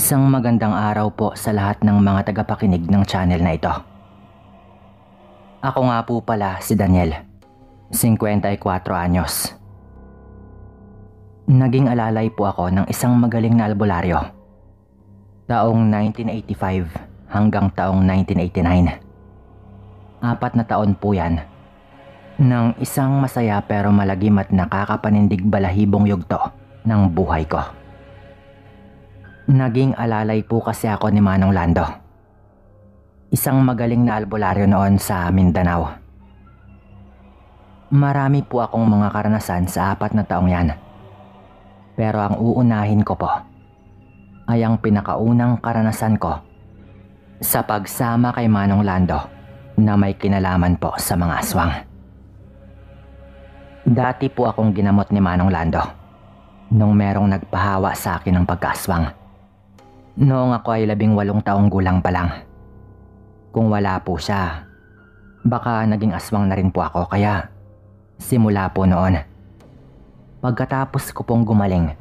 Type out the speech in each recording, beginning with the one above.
Isang magandang araw po sa lahat ng mga tagapakinig ng channel na ito. Ako nga po pala si Daniel, 54 anyos. Naging alalay po ako ng isang magaling na albularyo. Taong 1985 hanggang taong 1989. 4 na taon po yan. Ng isang masaya pero malagim at nakakapanindig balahibong yugto ng buhay ko. Naging alalay po kasi ako ni Manong Lando. Isang magaling na albularyo noon sa Mindanao. Marami po akong mga karanasan sa 4 na taong yan. Pero ang uunahin ko po ay ang pinakaunang karanasan ko sa pagsama kay Manong Lando na may kinalaman po sa mga aswang. Dati po akong ginamot ni Manong Lando nung merong nagpahawa sa akin ng pagkaaswang. Noong ako ay 18 taong gulang pa lang. Kung wala po siya, baka naging aswang na rin po ako, kaya simula po noon. Pagkatapos ko pong gumaling,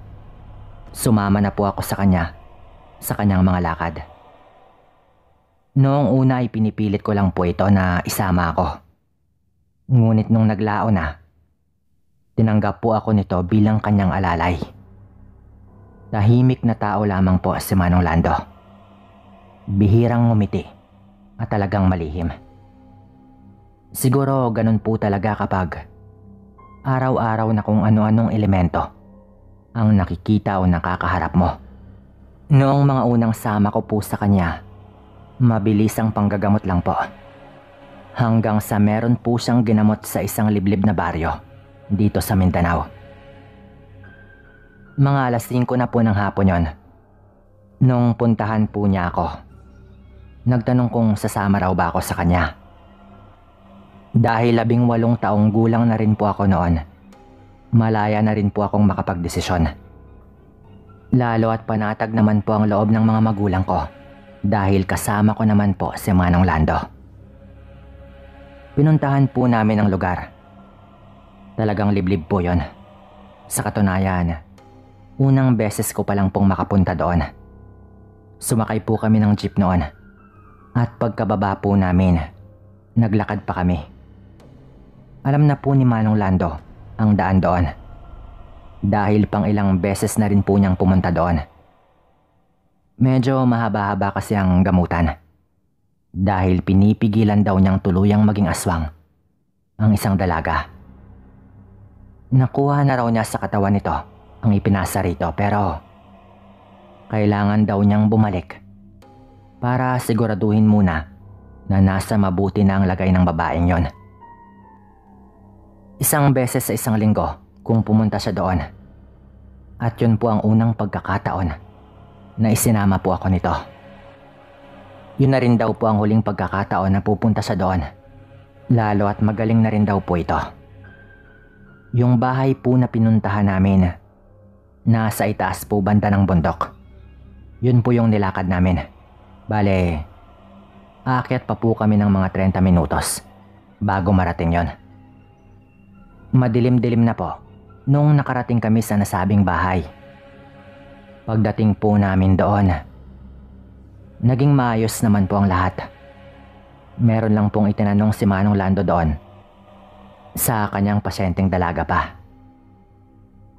sumama na po ako sa kanyang mga lakad. Noong una ay pinipilit ko lang po ito na isama ako. Ngunit nung naglao na, tinanggap po ako nito bilang kanyang alalay. Tahimik na tao lamang po si Manong Lando. Bihirang ngumiti at talagang malihim. Siguro ganun po talaga kapag araw-araw na kung ano-anong elemento ang nakikita o nakakaharap mo. Noong mga unang sama ko po sa kanya, mabilis ang panggagamot lang po. Hanggang sa meron po siyang ginamot sa isang liblib na baryo dito sa Mindanao. Mga alas 5 na po ng hapon yon. Nung puntahan po niya ako, nagtanong kung sasama raw ba ako sa kanya. Dahil 18 taong gulang na rin po ako noon, malaya na rin po akong makapagdesisyon. Lalo at panatag naman po ang loob ng mga magulang ko dahil kasama ko naman po si Manong Lando. Pinuntahan po namin ang lugar. Talagang liblib po yon. Sa katunayan, unang beses ko palang pong makapunta doon. Sumakay po kami ng jeep noon. At pagkababa po namin, naglakad pa kami. Alam na po ni Manong Lando ang daan doon. Dahil pang ilang beses na rin po niyang pumunta doon. Medyo mahaba-haba kasi ang gamutan. Dahil pinipigilan daw niyang tuluyang maging aswang ang isang dalaga. Nakuha na raw niya sa katawan nito ang ipinasa rito, pero kailangan daw niyang bumalik para siguraduhin muna na nasa mabuti na ang lagay ng babaeng yon. Isang beses sa isang linggo kung pumunta siya doon. At yun po ang unang pagkakataon na isinama po ako nito. Yun na rin daw po ang huling pagkakataon na pupunta siya doon. Lalo at magaling na rin daw po ito. Yung bahay po na pinuntahan namin, nasa itaas po banda ng bundok. Yun po yung nilakad namin. Bale, aakyat pa po kami ng mga 30 minutos bago marating yon. Madilim-dilim na po nung nakarating kami sa nasabing bahay. Pagdating po namin doon, naging maayos naman po ang lahat. Meron lang pong itinanong si Manong Lando doon sa kanyang pasyenteng dalaga pa.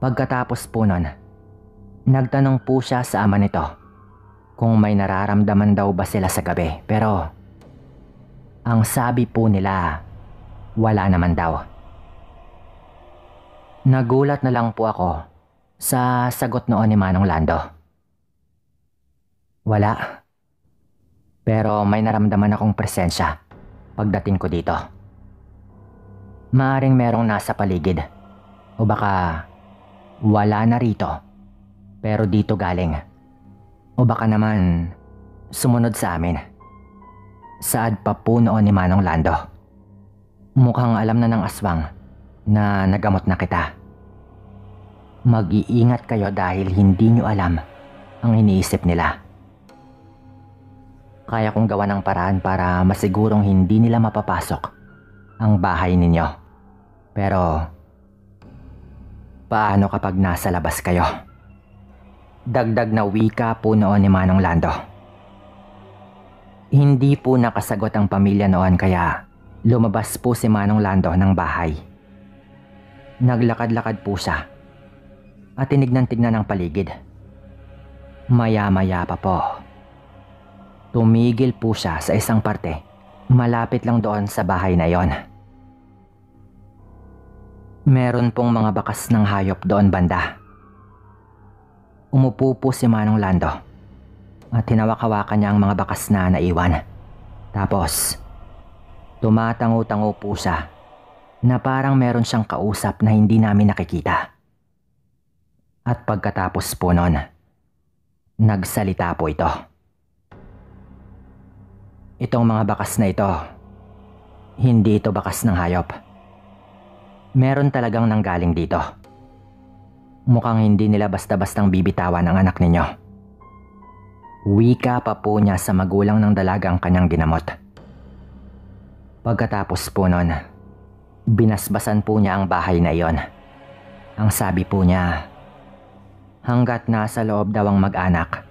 Pagkatapos po nun, nagtanong po siya sa ama nito kung may nararamdaman daw ba sila sa gabi, pero ang sabi po nila, wala naman daw. Nagulat na lang po ako sa sagot noon ni Manong Lando. Wala. Pero may naramdaman akong presensya pagdating ko dito. Maaring merong nasa paligid o baka wala na rito, pero dito galing. O baka naman sumunod sa amin. Saad pa po noon ni Manong Lando. Mukhang alam na ng aswang na nagamot na kita. Mag-iingat kayo dahil hindi nyo alam ang iniisip nila. Kaya kong gawa ng paraan para masigurong hindi nila mapapasok ang bahay ninyo. Pero paano kapag nasa labas kayo? Dagdag na wika po noon ni Manong Lando. Hindi po nakasagot ang pamilya noon kaya lumabas po si Manong Lando ng bahay. Naglakad-lakad po siya at tinignan-tignan ang paligid. Maya-maya pa po, tumigil po siya sa isang parte malapit lang doon sa bahay na yon. Meron pong mga bakas ng hayop doon banda. Umupo po si Manong Lando at hinawak-hawakan niya ang mga bakas na naiwan. Tapos, tumatango-tango po siya na parang meron siyang kausap na hindi namin nakikita. At pagkatapos po nun, nagsalita po ito. Itong mga bakas na ito, hindi ito bakas ng hayop. Meron talagang nanggaling dito. Mukhang hindi nila basta-bastang bibitawan ang anak ninyo. Wika pa po niya sa magulang ng dalagang kanyang ginamot. Pagkatapos po nun, binasbasan po niya ang bahay na iyon. Ang sabi po niya, hanggat nasa loob daw ang mag-anak,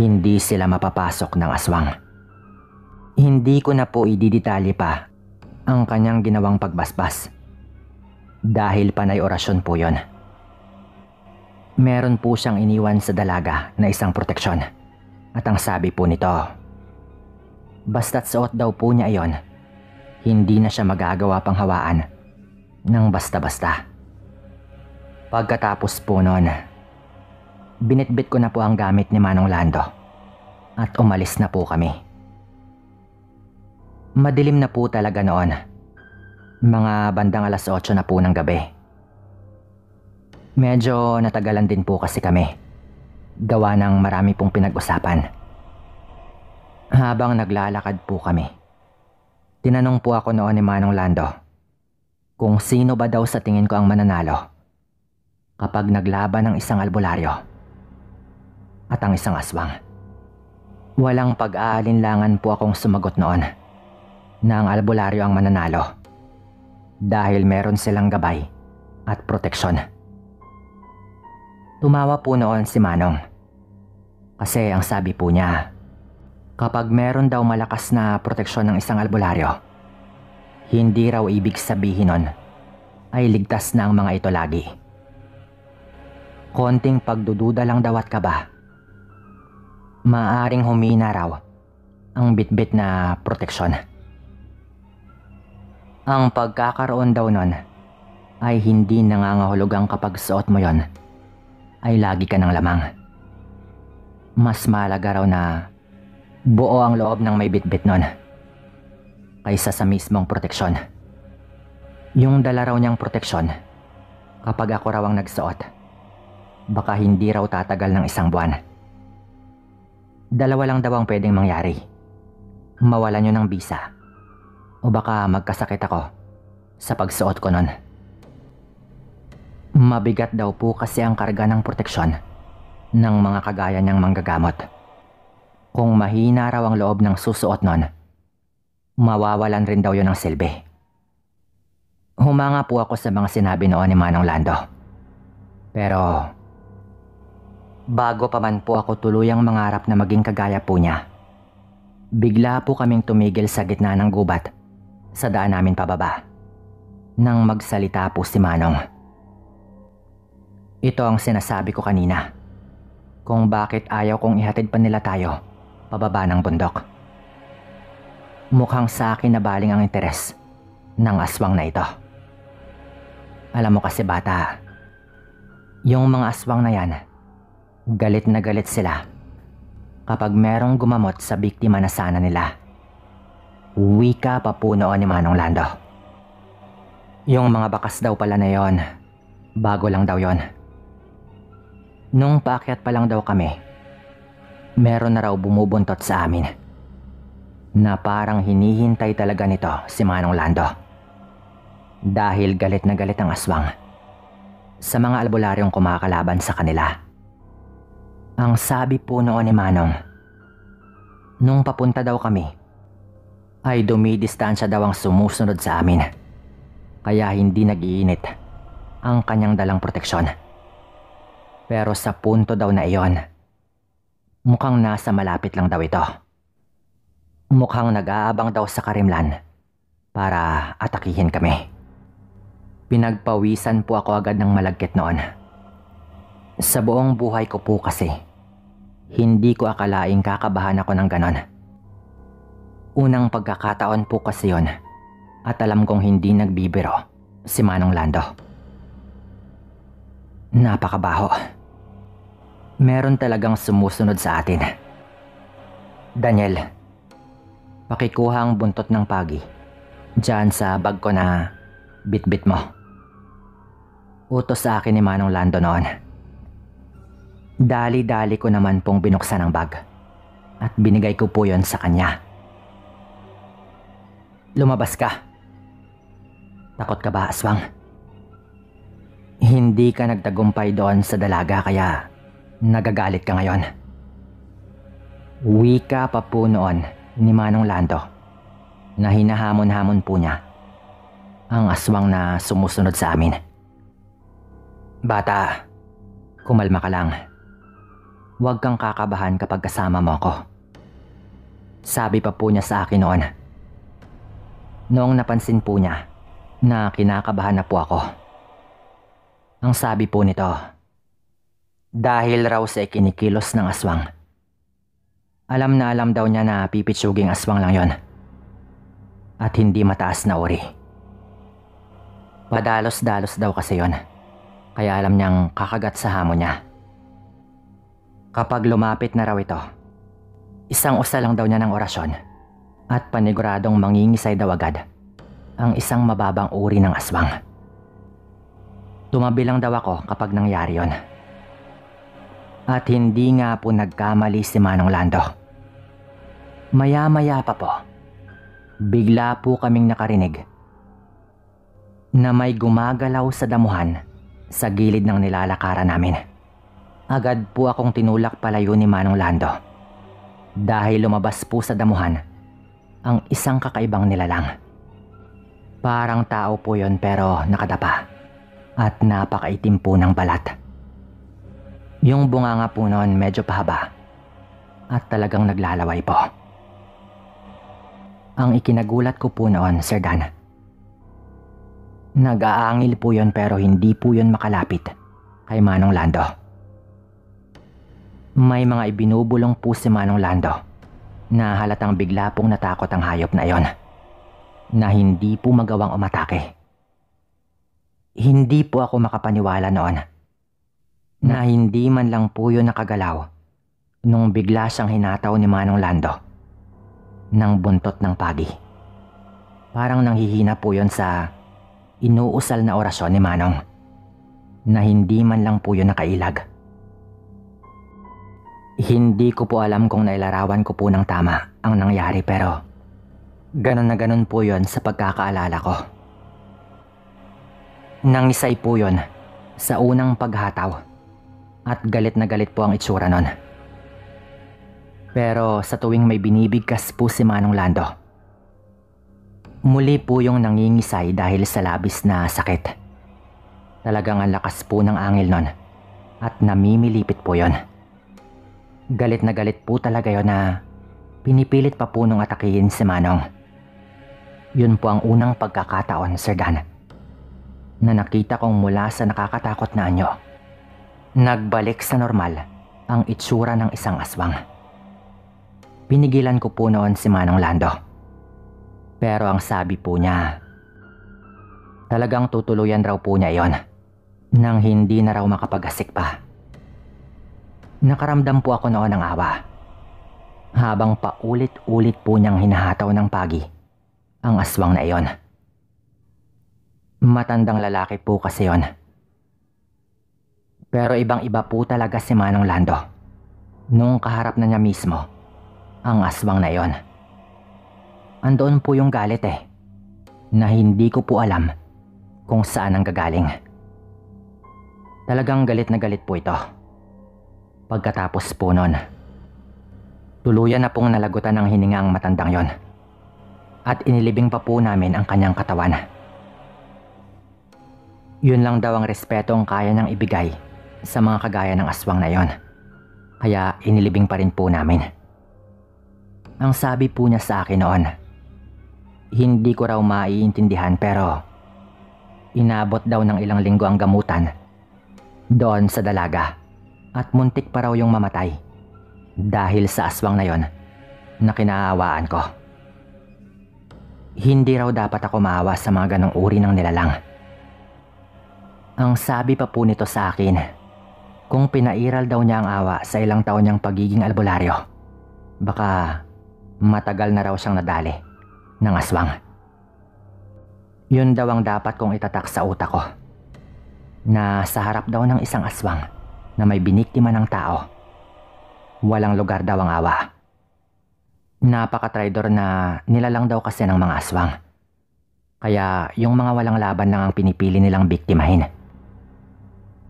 hindi sila mapapasok ng aswang. Hindi ko na po ididetalye pa ang kanyang ginawang pagbasbas dahil panay orasyon po yon. Meron po siyang iniwan sa dalaga na isang proteksyon at ang sabi po nito, basta't suot daw po niya iyon, hindi na siya magagawa pang hawaan ng basta-basta. Pagkatapos po nun, binitbit ko na po ang gamit ni Manong Lando at umalis na po kami. Madilim na po talaga noon, mga bandang 8:00 na po ng gabi. Medyo natagalan din po kasi kami, gawa ng marami pong pinag-usapan. Habang naglalakad po kami, tinanong po ako noon ni Manong Lando kung sino ba daw sa tingin ko ang mananalo kapag naglaban ng isang albularyo at ang isang aswang. Walang pag-aalinlangan po akong sumagot noon na ang albularyo ang mananalo dahil meron silang gabay at proteksyon. Tumawa po noon si Manong kasi ang sabi po niya, kapag meron daw malakas na proteksyon ng isang albularyo, hindi raw ibig sabihin nun ay ligtas na ang mga ito lagi. Konting pagdududa lang daw at kaba, maaaring humina raw ang bitbit na proteksyon. Ang pagkakaroon daw nun ay hindi nangangahulugang kapag suot mo yon ay lagi ka ng lamang. Mas mahalaga raw na buo ang loob ng may bitbit nun kaysa sa mismong proteksyon. Yung dala raw niyang proteksyon, kapag ako raw ang nagsuot, baka hindi raw tatagal ng 1 buwan. Dalawa lang daw ang pwedeng mangyari. Mawalan nyo ng bisa o baka magkasakit ako sa pagsuot ko nun. Mabigat daw po kasi ang karga ng proteksyon ng mga kagaya niyang manggagamot. Kung mahina raw ang loob ng susuot nun, mawawalan rin daw yun ng silbi. Humanga po ako sa mga sinabi noon ni Manong Lando. Pero bago pa man po ako tuluyang mangarap na maging kagaya po niya, bigla po kaming tumigil sa gitna ng gubat sa daan namin pababa nang magsalita po si Manong. Ito ang sinasabi ko kanina, kung bakit ayaw kong ihatid pa nila tayo pababa ng bundok. Mukhang sa akin na baling ang interes ng aswang na ito. Alam mo kasi bata, yung mga aswang na yan, galit na galit sila kapag merong gumamot sa biktima na sana nila. Wika pa po noon ni Manong Lando. Yung mga bakas daw pala na yon, bago lang daw yon. Nung paakyat pa lang daw kami, meron na raw bumubuntot sa amin na parang hinihintay talaga nito si Manong Lando. Dahil galit na galit ang aswang sa mga albularyong kumakalaban sa kanila. Ang sabi po noon ni Manong, nung papunta daw kami, ay dumidistansya daw ang sumusunod sa amin, kaya hindi nag-iinit ang kanyang dalang proteksyon. Pero sa punto daw na iyon, mukhang nasa malapit lang daw ito. Mukhang nag-aabang daw sa karimlan para atakihin kami. Pinagpawisan po ako agad ng malagkit noon. Sa buong buhay ko po kasi, hindi ko akalaing kakabahan ako ng ganon. Unang pagkakataon po kasi yon at alam kong hindi nagbibiro si Manong Lando. Napakabaho. Meron talagang sumusunod sa atin. Daniel, pakikuha ang buntot ng pagi dyan sa bag ko na bitbit mo. Utos sa akin ni Manong Lando noon. Dali-dali ko naman pong binuksan ang bag at binigay ko po yon sa kanya. Lumabas ka. Takot ka ba, aswang? Hindi ka nagtagumpay doon sa dalaga kaya nagagalit ka ngayon. Wika pa po noon ni Manong Lando na hinahamon-hamon po niya ang aswang na sumusunod sa amin. Bata, kumalma ka lang. Huwag kang kakabahan kapag kasama mo ako. Sabi pa po niya sa akin noon. Noong napansin po niya na kinakabahan na po ako. Ang sabi po nito, dahil raw sa ikinikilos ng aswang. Alam na alam daw niya na pipitsuging aswang lang yon at hindi mataas na uri. Padalos-dalos daw kasi yon. Kaya alam niyang kakagat sa hamon niya. Kapag lumapit na raw ito, isang usa lang daw niya ng orasyon at paniguradong mangingisay daw agad ang isang mababang uri ng aswang. Tumabi lang daw ako kapag nangyari yon. At hindi nga po nagkamali si Manong Lando. Maya-maya pa po, bigla po kaming nakarinig na may gumagalaw sa damuhan sa gilid ng nilalakaran namin. Agad po akong tinulak palayo ni Manong Lando dahil lumabas po sa damuhan ang isang kakaibang nilalang. Parang tao po yon pero nakadapa at napakaitim po ng balat. Yung bunganga po noon medyo pahaba at talagang naglalaway po. Ang ikinagulat ko po noon, Sir Dan, nag-aangil po yon pero hindi po yon makalapit kay Manong Lando. May mga ibinubulong po si Manong Lando na halatang bigla pong natakot ang hayop na yon na hindi po magawang umatake. Hindi po ako makapaniwala noon na hindi man lang po yun nakagalaw nung bigla siyang hinataw ni Manong Lando ng buntot ng pagi. Parang nanghihina po yun sa inuusal na orasyon ni Manong na hindi man lang po yun nakailag. Hindi ko po alam kung nailarawan ko po ng tama ang nangyari pero ganon na ganon po yun sa pagkakaalala ko. Nangisay po yun sa unang paghataw at galit na galit po ang itsura nun. Pero sa tuwing may binibigkas po si Manong Lando, muli po yung nangingisay dahil sa labis na sakit. Talagang ang lakas po ng angil nun at namimilipit po yon. Galit na galit po talaga yon na pinipilit pa po nung atakihin si Manong. Yun po ang unang pagkakataon, Sir Dan, na nakita kong mula sa nakakatakot na anyo, nagbalik sa normal ang itsura ng isang aswang. Pinigilan ko po noon si Manong Lando. Pero ang sabi po niya, talagang tutuluyan raw po niya iyon nang hindi na raw makapag-asik pa. Nakaramdam po ako noon ng awa habang paulit-ulit po niyang hinahataw ng pagi ang aswang na iyon. Matandang lalaki po kasi yon. Pero ibang-iba po talaga si Manong Lando nung kaharap na niya mismo ang aswang na iyon. Andoon po yung galit na hindi ko po alam kung saan ang gagaling. Talagang galit na galit po ito. Pagkatapos po nun, tuluyan na pong nalagutan ng hininga ang matandang yon at inilibing pa po namin ang kanyang katawan. Yun lang daw ang respetong kaya niyang ibigay sa mga kagaya ng aswang na yon. Kaya inilibing pa rin po namin. Ang sabi po niya sa akin noon, hindi ko raw maiintindihan pero inabot daw ng ilang linggo ang gamutan doon sa dalaga at muntik pa raw yung mamatay dahil sa aswang na yon na kinaawaan ko. Hindi raw dapat ako maawa sa mga ganong uri ng nilalang. Ang sabi pa po nito sa akin, kung pinairal daw niya ang awa sa ilang taon niyang pagiging albularyo, baka matagal na raw siyang nadali ng aswang. Yun daw ang dapat kong itatak sa utak ko, na sa harap daw ng isang aswang na may biniktima ng tao, walang lugar daw ang awa. Napaka-traidor na nilalang daw kasi ng mga aswang. Kaya yung mga walang laban lang ang pinipili nilang biktimahin.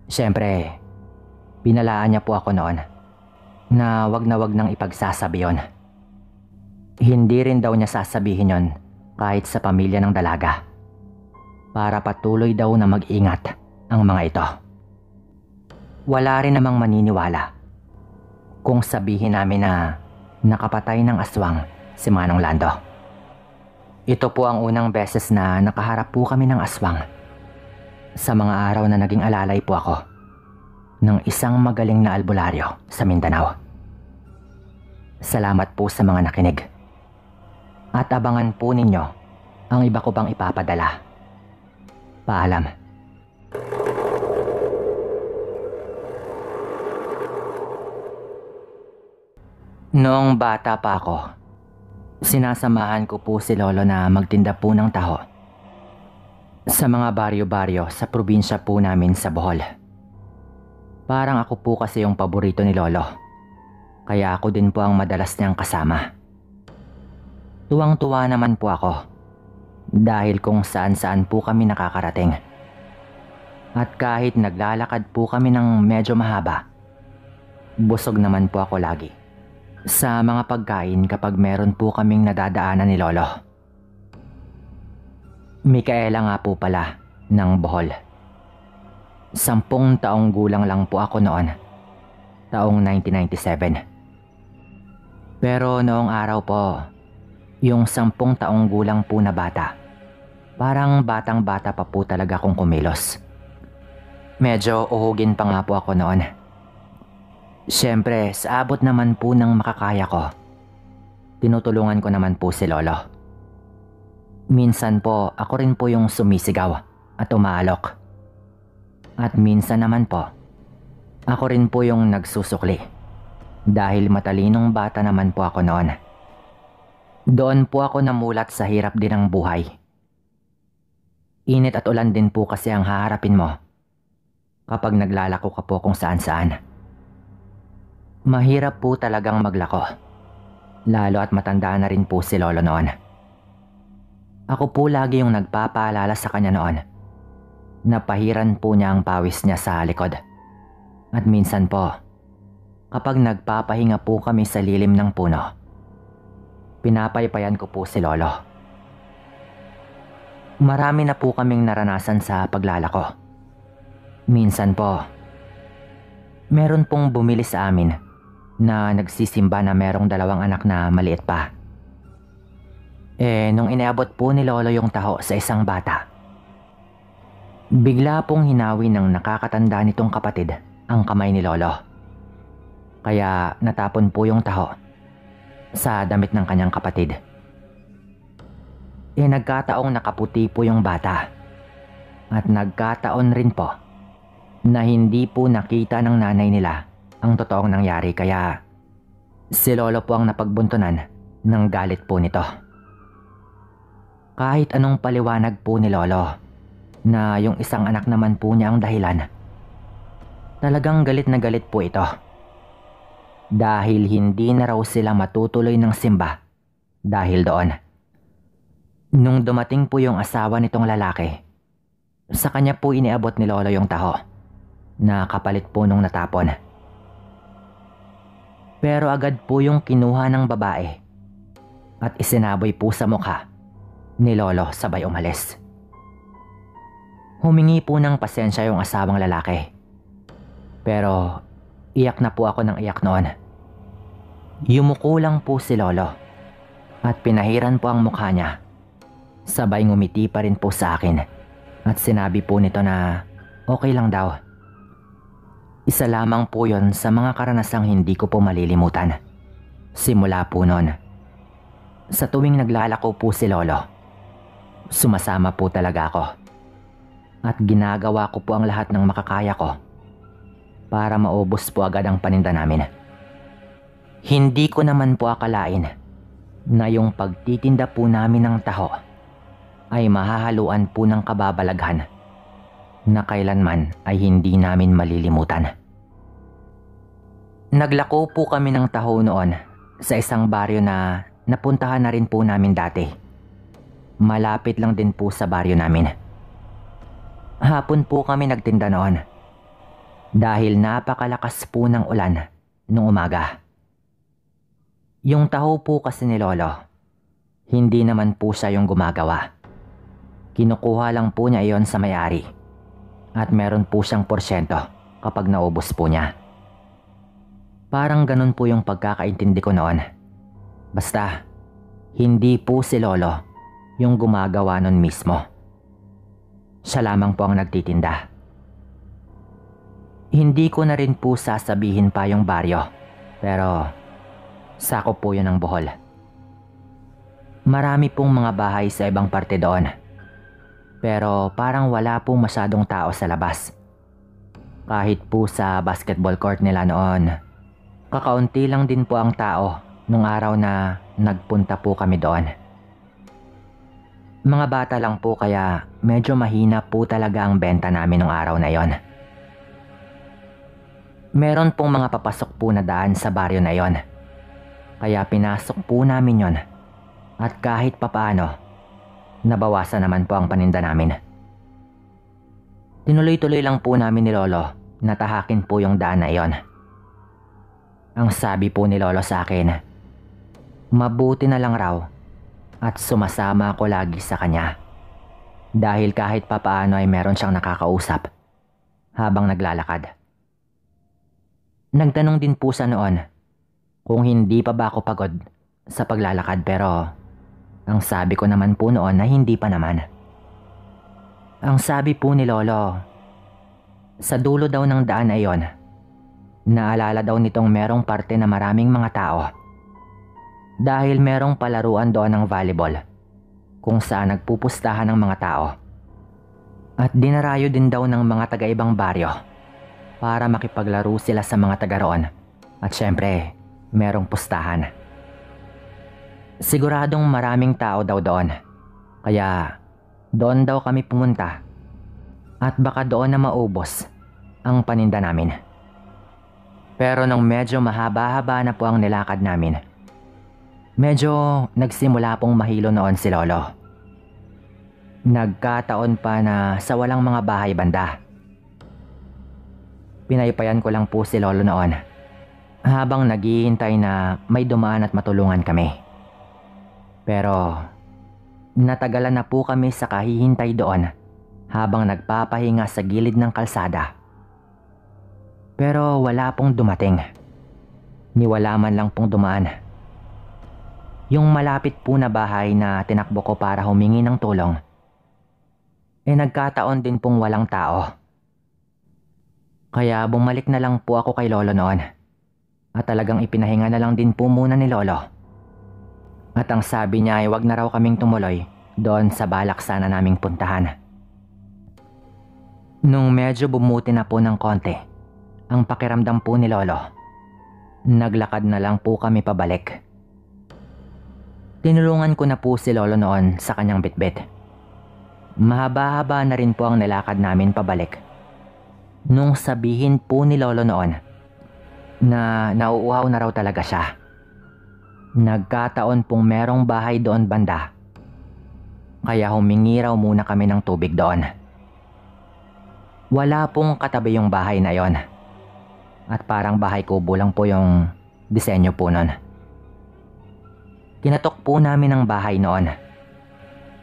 Siyempre, pinalaan niya po ako noon na wag nang ipagsasabi yon. Hindi rin daw niya sasabihin yon kahit sa pamilya ng dalaga, para patuloy daw na mag-ingat ang mga ito. Wala rin namang maniniwala kung sabihin namin na nakapatay ng aswang si Manong Lando. Ito po ang unang beses na nakaharap po kami ng aswang sa mga araw na naging alalay po ako ng isang magaling na albularyo sa Mindanao. Salamat po sa mga nakinig. At abangan po ninyo ang iba ko pang ipapadala. Paalam. Noong bata pa ako, sinasamahan ko po si Lolo na magtinda po ng taho sa mga baryo-baryo sa probinsya po namin sa Bohol. Parang ako po kasi yung paborito ni Lolo, kaya ako din po ang madalas niyang kasama. Tuwang-tuwa naman po ako dahil kung saan-saan po kami nakakarating. At kahit naglalakad po kami ng medyo mahaba, busog naman po ako lagi sa mga pagkain kapag meron po kaming nadadaanan ni Lolo. Micaela nga po pala ng Bohol. 10 taong gulang lang po ako noon, taong 1997. Pero noong araw po, yung 10 taong gulang po na bata, parang batang-bata pa po talaga kung kumilos. Medyo uhugin pa nga po ako noon. Siyempre, sa abot naman po ng makakaya ko, tinutulungan ko naman po si Lolo. Minsan po, ako rin po yung sumisigaw at umaalok. At minsan naman po, ako rin po yung nagsusukli. Dahil matalinong bata naman po ako noon. Doon po ako namulat sa hirap din ng buhay. Init at ulan din po kasi ang haharapin mo kapag naglalako ka po kung saan-saan. Mahirap po talagang maglako, lalo at matanda na rin po si Lolo noon. Ako po lagi yung nagpapaalala sa kanya noon. Napahiran po niya ang pawis niya sa likod. At minsan po, kapag nagpapahinga po kami sa lilim ng puno, pinapaypayan ko po si Lolo. Marami na po kaming naranasan sa paglalako. Minsan po, meron pong bumili sa amin na nagsisimba na merong 2 anak na maliit pa. Nung inaabot po ni Lolo yung taho sa isang bata, bigla pong hinawi ng nakakatanda nitong kapatid ang kamay ni Lolo. Kaya natapon po yung taho sa damit ng kanyang kapatid. Nagkataong nakaputi po yung bata. At nagkataon rin po na hindi po nakita ng nanay nila ang totoong nangyari, kaya si Lolo po ang napagbuntunan ng galit po nito. Kahit anong paliwanag po ni Lolo na yung isang anak naman po niya ang dahilan, talagang galit na galit po ito. Dahil hindi na raw sila matutuloy ng simba dahil doon. Nung dumating po yung asawa nitong lalaki, sa kanya po iniabot ni Lolo yung taho na kapalit po nung natapon. Pero agad po yung kinuha ng babae at isinaboy po sa mukha ni Lolo sabay umalis. Humingi po ng pasensya yung asawang lalaki. Pero iyak na po ako ng iyak noon. Yumuko lang po si Lolo at pinahiran po ang mukha niya. Sabay ngumiti pa rin po sa akin at sinabi po nito na okay lang daw. Isa lamang po yon sa mga karanasang hindi ko po malilimutan. Simula po noon. Sa tuwing naglalako po si Lolo, sumasama po talaga ako. At ginagawa ko po ang lahat ng makakaya ko para maubos po agad ang paninda namin. Hindi ko naman po akalain na yung pagtitinda po namin ng taho ay mahahaluan po ng kababalaghan na kailanman ay hindi namin malilimutan. Naglako po kami ng taho noon sa isang baryo na napuntahan na rin po namin dati. Malapit lang din po sa baryo namin. Hapon po kami nagtinda noon dahil napakalakas po ng ulan nung umaga. Yung taho po kasi ni Lolo, hindi naman po siya yung gumagawa. Kinukuha lang po niya iyon sa may-ari at meron po siyang porsyento kapag naubos po niya. Parang ganun po yung pagkakaintindi ko noon. Basta, hindi po si Lolo yung gumagawa nun mismo. Siya lamang po ang nagtitinda. Hindi ko na rin po sasabihin pa yung baryo, pero sakop po yun ng Bohol. Marami pong mga bahay sa ibang parte doon, pero parang wala pong masyadong tao sa labas. Kahit po sa basketball court nila noon, kakaunti lang din po ang tao nung araw na nagpunta po kami doon. Mga bata lang po kaya medyo mahina po talaga ang benta namin nung araw na yon. Meron pong mga papasok po na daan sa baryo na yon, kaya pinasok po namin yon at kahit papaano, nabawasan naman po ang paninda namin. Tinuloy-tuloy lang po namin ni Lolo na tahakin po yung daan na yon. Ang sabi po ni Lolo sa akin, mabuti na lang raw at sumasama ako lagi sa kanya dahil kahit papaano ay meron siyang nakakausap habang naglalakad. Nagtanong din po sa noon kung hindi pa ba ako pagod sa paglalakad, pero ang sabi ko naman po noon na hindi pa naman. Ang sabi po ni Lolo, sa dulo daw ng daan na iyon, naalala daw nitong merong parte na maraming mga tao dahil merong palaruan doon ng volleyball kung saan nagpupustahan ng mga tao. At dinarayo din daw ng mga taga-ibang baryo para makipaglaro sila sa mga taga roon. At syempre, merong pustahan. Siguradong maraming tao daw doon. Kaya doon daw kami pumunta at baka doon na maubos ang paninda namin. Pero nung medyo mahaba-haba na po ang nilakad namin, medyo nagsimula pong mahilo noon si Lolo. Nagkataon pa na sa walang mga bahay banda. Pinaypayan ko lang po si Lolo noon habang naghihintay na may dumaan at matulungan kami. Pero natagalan na po kami sa kahihintay doon habang nagpapahinga sa gilid ng kalsada. Pero wala pong dumating. Niwala man lang pong dumaan. Yung malapit po na bahay na tinakbo ko para humingi ng tulong, nagkataon din pong walang tao. Kaya bumalik na lang po ako kay Lolo noon at talagang ipinahinga na lang din po muna ni Lolo. At ang sabi niya ay wag na raw kaming tumuloy doon sa balak sana naming puntahan. Nung medyo bumuti na po ng konti ang pakiramdam po ni Lolo, naglakad na lang po kami pabalik. Tinulungan ko na po si Lolo noon sa kanyang bitbit. Mahaba-haba na rin po ang nilakad namin pabalik nung sabihin po ni Lolo noon na nauuhaw na raw talaga siya. Nagkataon pong merong bahay doon banda, kaya humingi raw muna kami ng tubig doon. Wala pong katabi yung bahay na yon at parang bahay kubo lang po yung disenyo po nun. Kinatok po namin ang bahay noon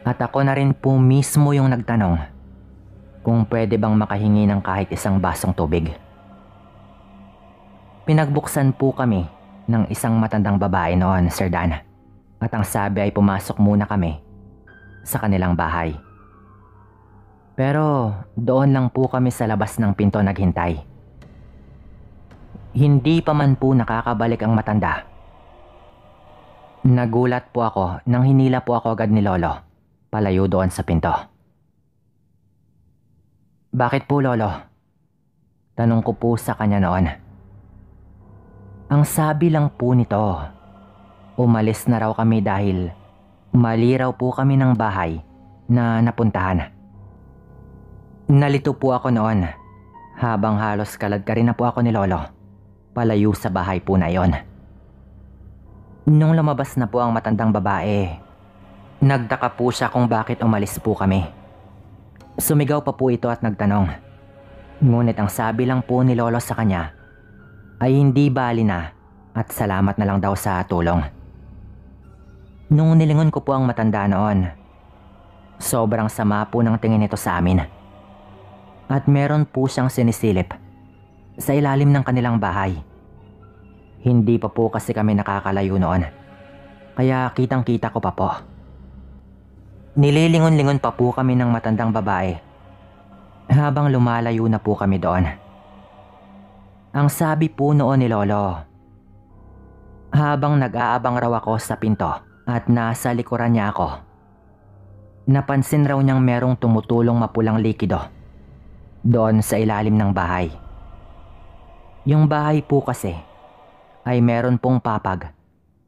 at ako na rin po mismo yung nagtanong kung pwede bang makahingi ng kahit isang basong tubig. Pinagbuksan po kami ng isang matandang babae noon, Sir Dan. At ang sabi ay pumasok muna kami sa kanilang bahay. Pero doon lang po kami sa labas ng pinto naghintay. Hindi pa man po nakakabalik ang matanda. Nagulat po ako nang hinila po ako agad ni Lolo palayo doon sa pinto. Bakit po, Lolo? Tanong ko po sa kanya noon. Ang sabi lang po nito, umalis na raw kami dahil mali raw po kami ng bahay na napuntahan. Nalito po ako noon habang halos kalad ka rin na po ako ni Lolo palayo sa bahay po na yon. Nung lumabas na po ang matandang babae, nagtaka po siya kung bakit umalis po kami. Sumigaw pa po ito at nagtanong. Ngunit ang sabi lang po ni Lolo sa kanya ay hindi bali na at salamat na lang daw sa tulong. Nung nilingon ko po ang matanda noon, sobrang sama po ng tingin nito sa amin. At meron po siyang sinisilip sa ilalim ng kanilang bahay. Hindi pa po kasi kami nakakalayo noon, kaya kitang-kita ko pa po. Nililingon-lingon pa po kami ng matandang babae habang lumalayo na po kami doon. Ang sabi po noon ni Lolo, habang nag-aabang raw ako sa pinto at nasa likuran niya ako, napansin raw niyang merong tumutulong mapulang likido doon sa ilalim ng bahay. Yung bahay po kasi ay meron pong papag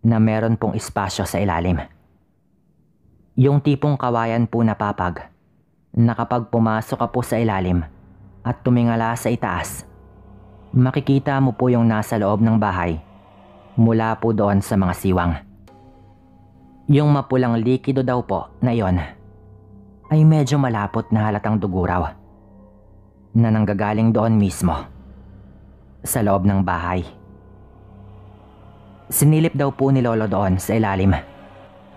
na meron pong espasyo sa ilalim. Yung tipong kawayan po na papag na kapag pumasok ka po sa ilalim at tumingala sa itaas, makikita mo po yung nasa loob ng bahay mula po doon sa mga siwang. Yung mapulang likido daw po na yon ay medyo malapot na halatang dugo raw na nanggagaling doon mismo sa loob ng bahay. Sinilip daw po ni Lolo doon sa ilalim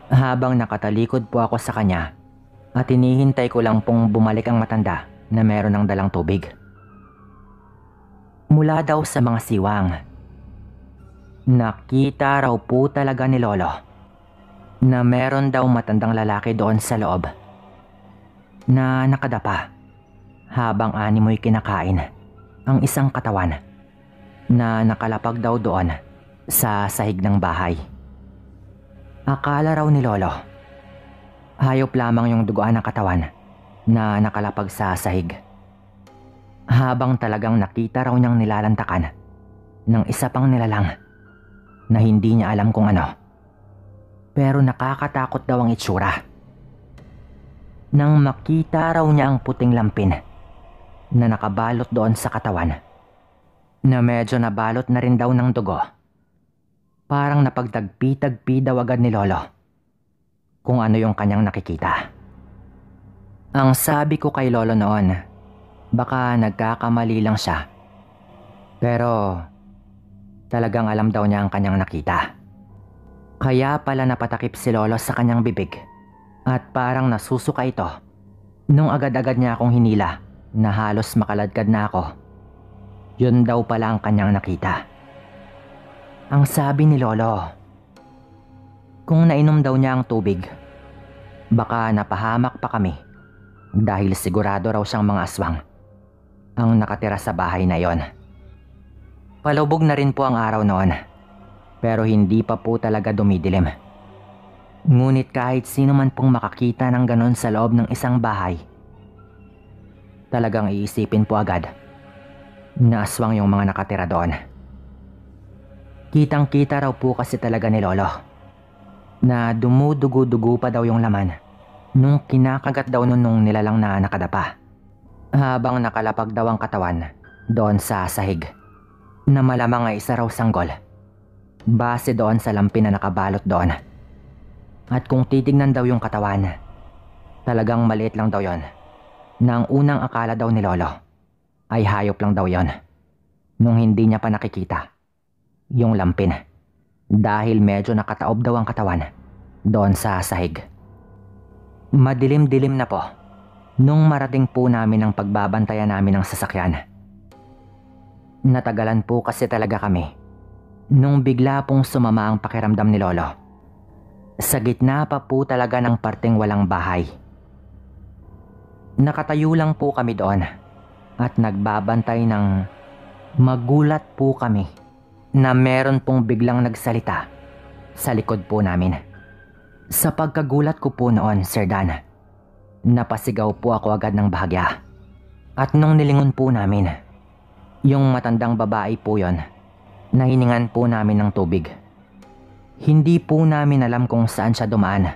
habang nakatalikod po ako sa kanya at hinihintay ko lang pong bumalik ang matanda na meron ng dalang tubig. Mula daw sa mga siwang, nakita raw po talaga ni Lolo na meron daw matandang lalaki doon sa loob na nakadapa habang animoy kinakain ang isang katawan na nakalapag daw doon sa sahig ng bahay. Akala raw ni Lolo, hayop lamang yung duguan ng katawan na nakalapag sa sahig. Habang talagang nakita raw niyang nilalantakan ng isa pang nilalang na hindi niya alam kung ano. Pero nakakatakot daw ang itsura. Nang makita raw niya ang puting lampin na nakabalot doon sa katawan, na medyo nabalot na rin daw ng dugo. Parang napagtagpi-tagpi daw agad ni Lolo kung ano yung kanyang nakikita. Ang sabi ko kay Lolo noon, baka nagkakamali lang siya. Pero talagang alam daw niya ang kanyang nakita. Kaya pala napatakip si Lolo sa kanyang bibig at parang nasusuka ito nung agad-agad niya akong hinila na halos makaladkad na ako. Yun daw pala ang kanyang nakita. Ang sabi ni Lolo, kung nainom daw niya ang tubig, baka napahamak pa kami dahil sigurado raw siyang mga aswang ang nakatira sa bahay na yon. Palubog na rin po ang araw noon, pero hindi pa po talaga dumidilim. Ngunit kahit sino man pong makakita ng ganon sa loob ng isang bahay, talagang iisipin po agad na aswang yung mga nakatira doon. Kitang-kita raw po kasi talaga ni Lolo na dumudugo-dugo pa daw yung laman nung kinakagat daw nung nilalang na nakadapa habang nakalapag daw ang katawan doon sa sahig na malamang ay isa raw sanggol base doon sa lampi na nakabalot doon. At kung titignan daw yung katawan, talagang maliit lang daw yon, na ang unang akala daw ni Lolo ay hayop lang daw yon nung hindi niya pa nakikita yung lampin dahil medyo nakataob daw ang katawan doon sa sahig. Madilim-dilim na po nung marating po namin ang pagbabantayan namin ng sasakyan. Natagalan po kasi talaga kami nung bigla pong sumama ang pakiramdam ni Lolo. Sa gitna pa po talaga ng parteng walang bahay. Nakatayo lang po kami doon at nagbabantay ng magulat po kami na meron pong biglang nagsalita sa likod po namin. Sa pagkagulat ko po noon, Sir Dan, napasigaw po ako agad ng bahagya. At nung nilingon po namin, yung matandang babae po yon, nahiningan po namin ng tubig. Hindi po namin alam kung saan siya dumaan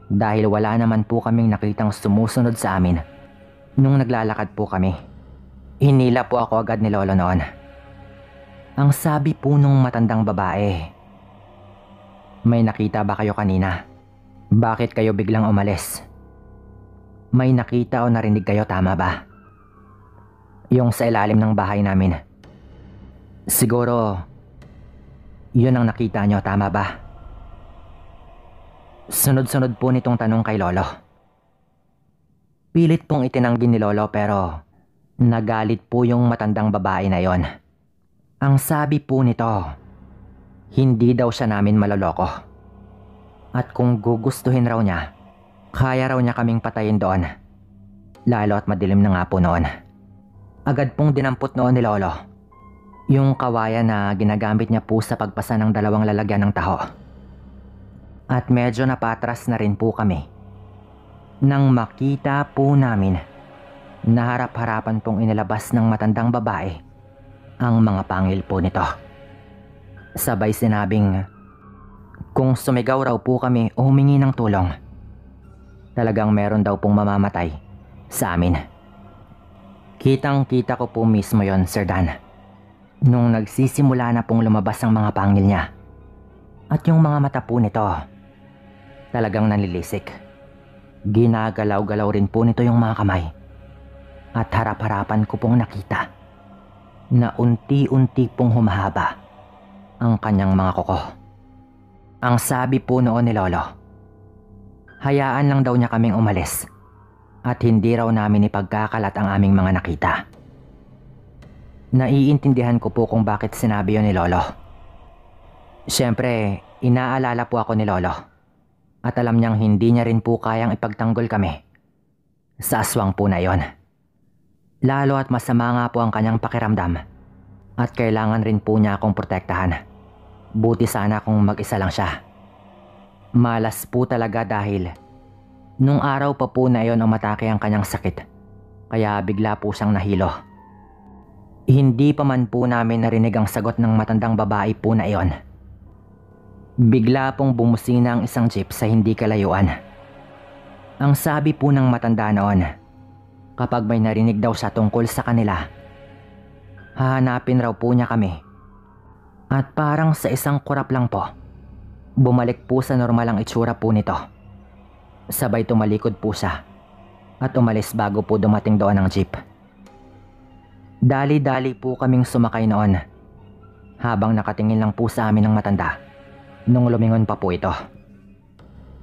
dahil wala naman po kaming nakitang sumusunod sa amin nung naglalakad po kami. Hinila po ako agad ni Lolo noon. Ang sabi po nung matandang babae, "May nakita ba kayo kanina? Bakit kayo biglang umalis? May nakita o narinig kayo, tama ba? Yung sa ilalim ng bahay namin. Siguro, yun ang nakita nyo, tama ba?" Sunod-sunod po nitong tanong kay Lolo. Pilit pong itinanggi ni Lolo pero nagalit po yung matandang babae na yon. Ang sabi po nito, hindi daw siya namin maloloko. At kung gugustuhin raw niya, kaya raw niya kaming patayin doon. Lalo at madilim na nga po noon. Agad pong dinampot noon ni Lolo yung kawayan na ginagamit niya po sa pagpasa ng 2 lalagyan ng taho. At medyo napatras na rin po kami nang makita po namin na harap-harapan pong inilabas ng matandang babae ang mga pangil po nito. Sabay sinabing kung sumigaw raw po kami o humingi ng tulong, talagang meron daw pong mamamatay sa amin. Kitang-kita ko po mismo yon, Sir Dan, nung nagsisimula na pong lumabas ang mga pangil niya. At yung mga mata po nito, talagang nanilisik. Ginagalaw-galaw rin po nito yung mga kamay. At harap-harapan ko pong nakita na unti-unti pong humahaba ang kanyang mga kuko. Ang sabi po noon ni Lolo, hayaan lang daw niya kaming umalis at hindi raw namin ipagkakalat ang aming mga nakita. Naiintindihan ko po kung bakit sinabi yon ni Lolo. Siyempre, inaalala po ako ni Lolo at alam niyang hindi niya rin po kayang ipagtanggol kami sa aswang po na yon. Lalo at masama nga po ang kanyang pakiramdam at kailangan rin po niya akong protektahan. Buti sana kung mag-isa lang siya. Malas po talaga dahil nung araw pa po na yon ang matake ang kanyang sakit, kaya bigla po siyang nahilo. Hindi pa man po namin narinig ang sagot ng matandang babae po na iyon. Bigla pong bumusina ang isang jeep sa hindi kalayuan. Ang sabi po ng matanda noon, kapag may narinig daw siya tungkol sa kanila, hahanapin raw po niya kami. At parang sa isang kurap lang po, bumalik po sa normal ang itsura po nito. Sabay tumalikod po siya at umalis bago po dumating doon ang jeep. Dali-dali po kaming sumakay noon habang nakatingin lang po sa amin ng matanda nung lumingon pa po ito.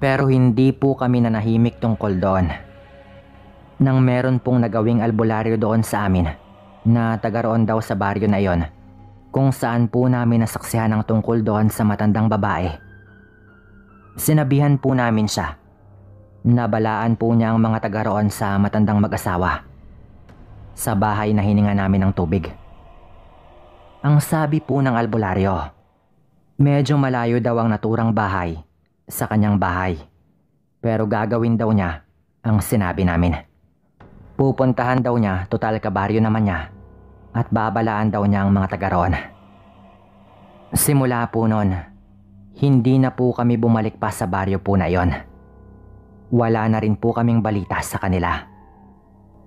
Pero hindi po kami nanahimik tungkol doon. Nang meron pong nagawing albularyo doon sa amin na taga roon daw sa baryo na iyon, kung saan po namin nasaksihan ang tungkol doon sa matandang babae. Sinabihan po namin siya. Nabalaan po niya ang mga taga roon sa matandang mag-asawa sa bahay na hininga namin ng tubig. Ang sabi po ng albularyo, medyo malayo daw ang naturang bahay sa kanyang bahay, pero gagawin daw niya ang sinabi namin. Pupuntahan daw niya, total kabaryo naman niya, at babalaan daw niya ang mga taga roon. Simula po noon, hindi na po kami bumalik pa sa baryo po na iyon. Wala na rin po kaming balita sa kanila.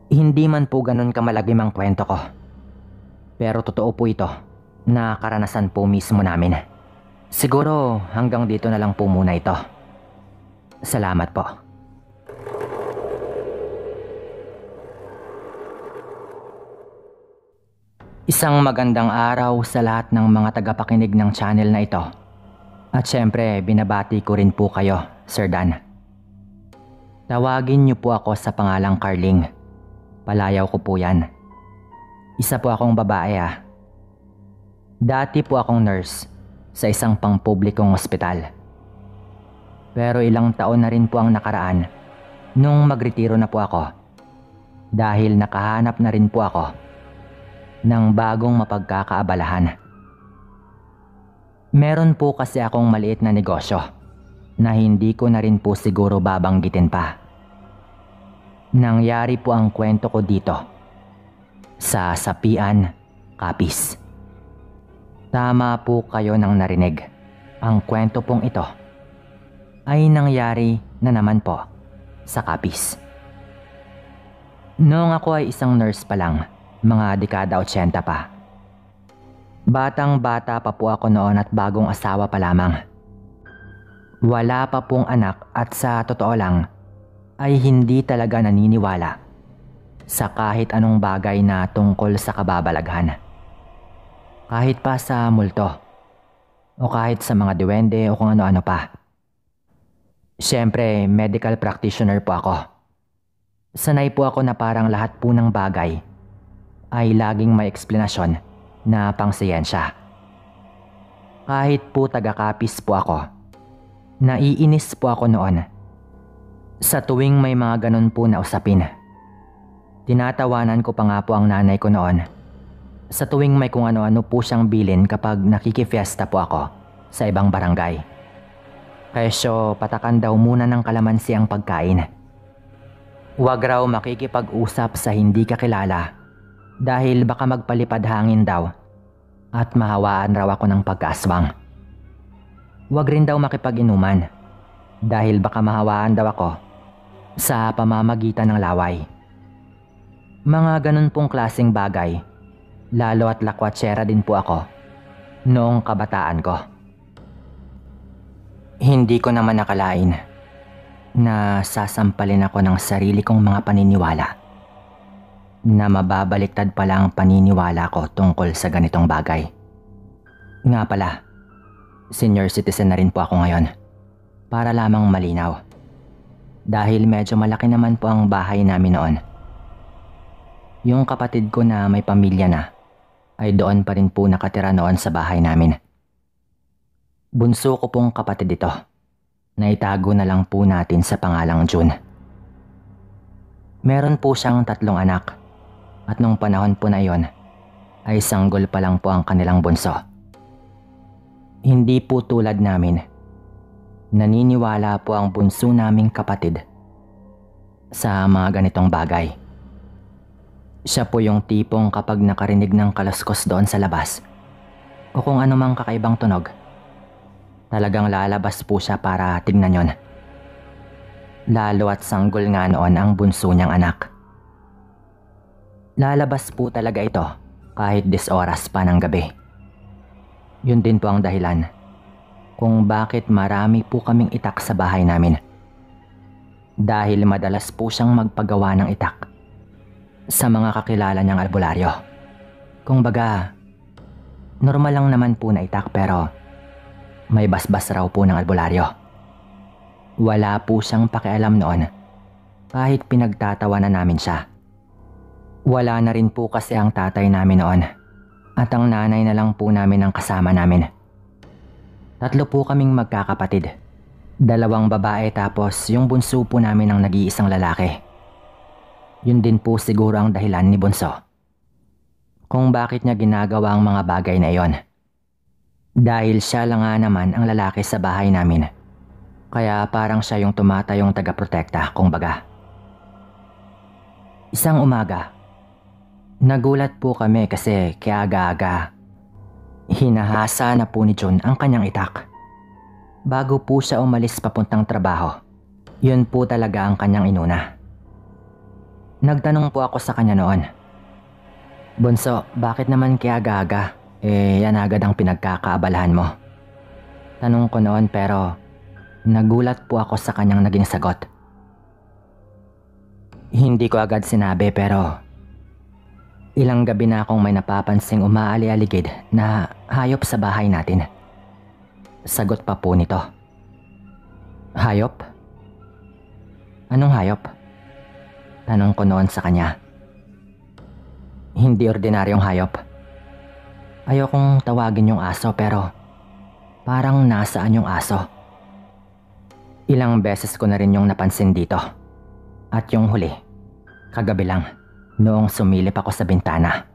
Hindi man po ganun kamalagim ang kwento ko, pero totoo po ito na karanasan po mismo namin. Siguro hanggang dito na lang po muna ito. Salamat po. Isang magandang araw sa lahat ng mga tagapakinig ng channel na ito. At syempre, binabati ko rin po kayo, Sir Dan. Tawagin niyo po ako sa pangalang Carling. Palayaw ko po yan. Isa po akong babae Dati po akong nurse sa isang pampublikong ospital. Pero ilang taon na rin po ang nakaraan nung magretiro na po ako dahil nakahanap na rin po ako ng bagong mapagkakaabalahan. Meron po kasi akong maliit na negosyo na hindi ko na rin po siguro babanggitin pa. Nangyari po ang kwento ko dito sa Sapian, Capiz. Tama po kayo nang narinig. Ang kwento pong ito ay nangyari na naman po sa Capiz. Noong ako ay isang nurse pa lang, mga dekada 80 pa. Batang-bata pa po ako noon at bagong asawa pa lamang. Wala pa pong anak at sa totoo lang ay hindi talaga naniniwala sa kahit anong bagay na tungkol sa kababalaghan. Kahit pa sa multo o kahit sa mga duwende o kung ano-ano pa. Siyempre, medical practitioner po ako. Sanay po ako na parang lahat po ng bagay ay laging may eksplanasyon na pangsiyensya. Kahit po taga-Capiz po ako, naiinis po ako noon sa tuwing may mga ganun po na usapin. Tinatawanan ko pa nga po ang nanay ko noon sa tuwing may kung ano-ano po siyang bilin kapag nakikifiesta po ako sa ibang barangay. Kesyo patakan daw muna ng kalamansi ang pagkain. Huwag raw makikipag-usap sa hindi kakilala dahil baka magpalipad hangin daw at mahawaan raw ako ng pagkaaswang. Huwag rin daw makipag-inuman dahil baka mahawaan daw ako sa pamamagitan ng laway. Mga ganun pong klaseng bagay, lalo at lakwatsera din po ako noong kabataan ko. Hindi ko naman nakalain na sasampalin ako ng sarili kong mga paniniwala na mababaliktad pala ang paniniwala ko tungkol sa ganitong bagay. Nga pala, senior citizen na rin po ako ngayon para lamang malinaw. Dahil medyo malaki naman po ang bahay namin noon. Yung kapatid ko na may pamilya na ay doon pa rin po nakatira noon sa bahay namin. Bunso ko pong kapatid ito. Naitago na lang po natin sa pangalang June. Meron po siyang 3 anak at nung panahon po na iyon ay sanggol pa lang po ang kanilang bunso. Hindi po tulad namin. Naniniwala po ang bunso naming kapatid sa mga ganitong bagay. Siya po yung tipong kapag nakarinig ng kalaskos doon sa labas o kung anumang kakaibang tunog, talagang lalabas po siya para tignan yon. Lalo at sanggol nga noon ang bunso niyang anak. Lalabas po talaga ito kahit 10 oras pa ng gabi. Yun din po ang dahilan kung bakit marami po kaming itak sa bahay namin. Dahil madalas po siyang magpagawa ng itak sa mga kakilala niyang albularyo. Kung baga, normal lang naman po na itak pero may basbas raw po ng albularyo. Wala po siyang pakialam noon kahit pinagtatawanan namin siya. Wala na rin po kasi ang tatay namin noon at ang nanay na lang po namin ang kasama namin. 3 po kaming magkakapatid. 2 babae tapos yung bunso po namin ang nag-iisang lalaki. Yun din po siguro ang dahilan ni Bunso kung bakit niya ginagawa ang mga bagay na iyon. Dahil siya lang nga naman ang lalaki sa bahay namin. Kaya parang siya yung tumatayong taga-protekta kung baga. Isang umaga, nagulat po kami kasi kiaga-aga hinahasa na po ni June ang kanyang itak. Bago po siya umalis papuntang trabaho, yun po talaga ang kanyang inuna. Nagtanong po ako sa kanya noon, "Bunso, bakit naman kiaga-aga? Yan agad ang pinagkakaabalahan mo." Tanong ko noon pero nagulat po ako sa kanyang naging sagot. Hindi ko agad sinabi pero ilang gabi na akong may napapansing umaali-aligid na hayop sa bahay natin. Sagot pa po nito, "Hayop? Anong hayop?" Tanong ko noon sa kanya. "Hindi ordinaryong hayop. Ayokong tawagin yung aso pero parang nasaan yung aso. Ilang beses ko na rin yung napansin dito. At yung huli, kagabi lang, noong sumilip ako sa bintana.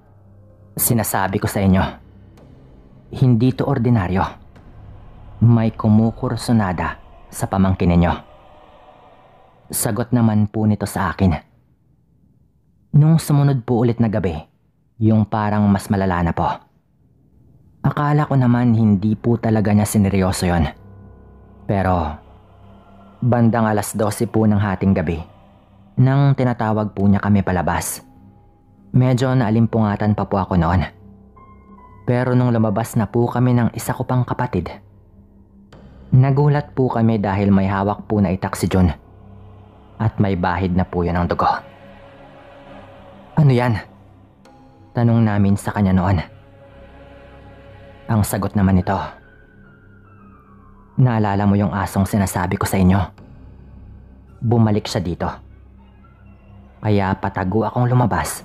Sinasabi ko sa inyo, hindi to ordinaryo. May kumukursunada sa pamangkin ninyo. Sagot naman po nito sa akin. Nung sumunod po ulit na gabi, yung parang mas malala na po. Akala ko naman hindi po talaga niya sineryoso yon. Pero, bandang 12:00 po ng hating gabi, nang tinatawag po niya kami palabas. Medyo naalimpungatan pa po ako noon. Pero nung lumabas na po kami ng isa ko pang kapatid, nagulat po kami dahil may hawak po na itak si John. At may bahid na po yun ng dugo. Ano yan? Tanong namin sa kanya noon. Ang sagot naman nito, naalala mo yung asong sinasabi ko sa inyo? Bumalik siya dito. Kaya patago akong lumabas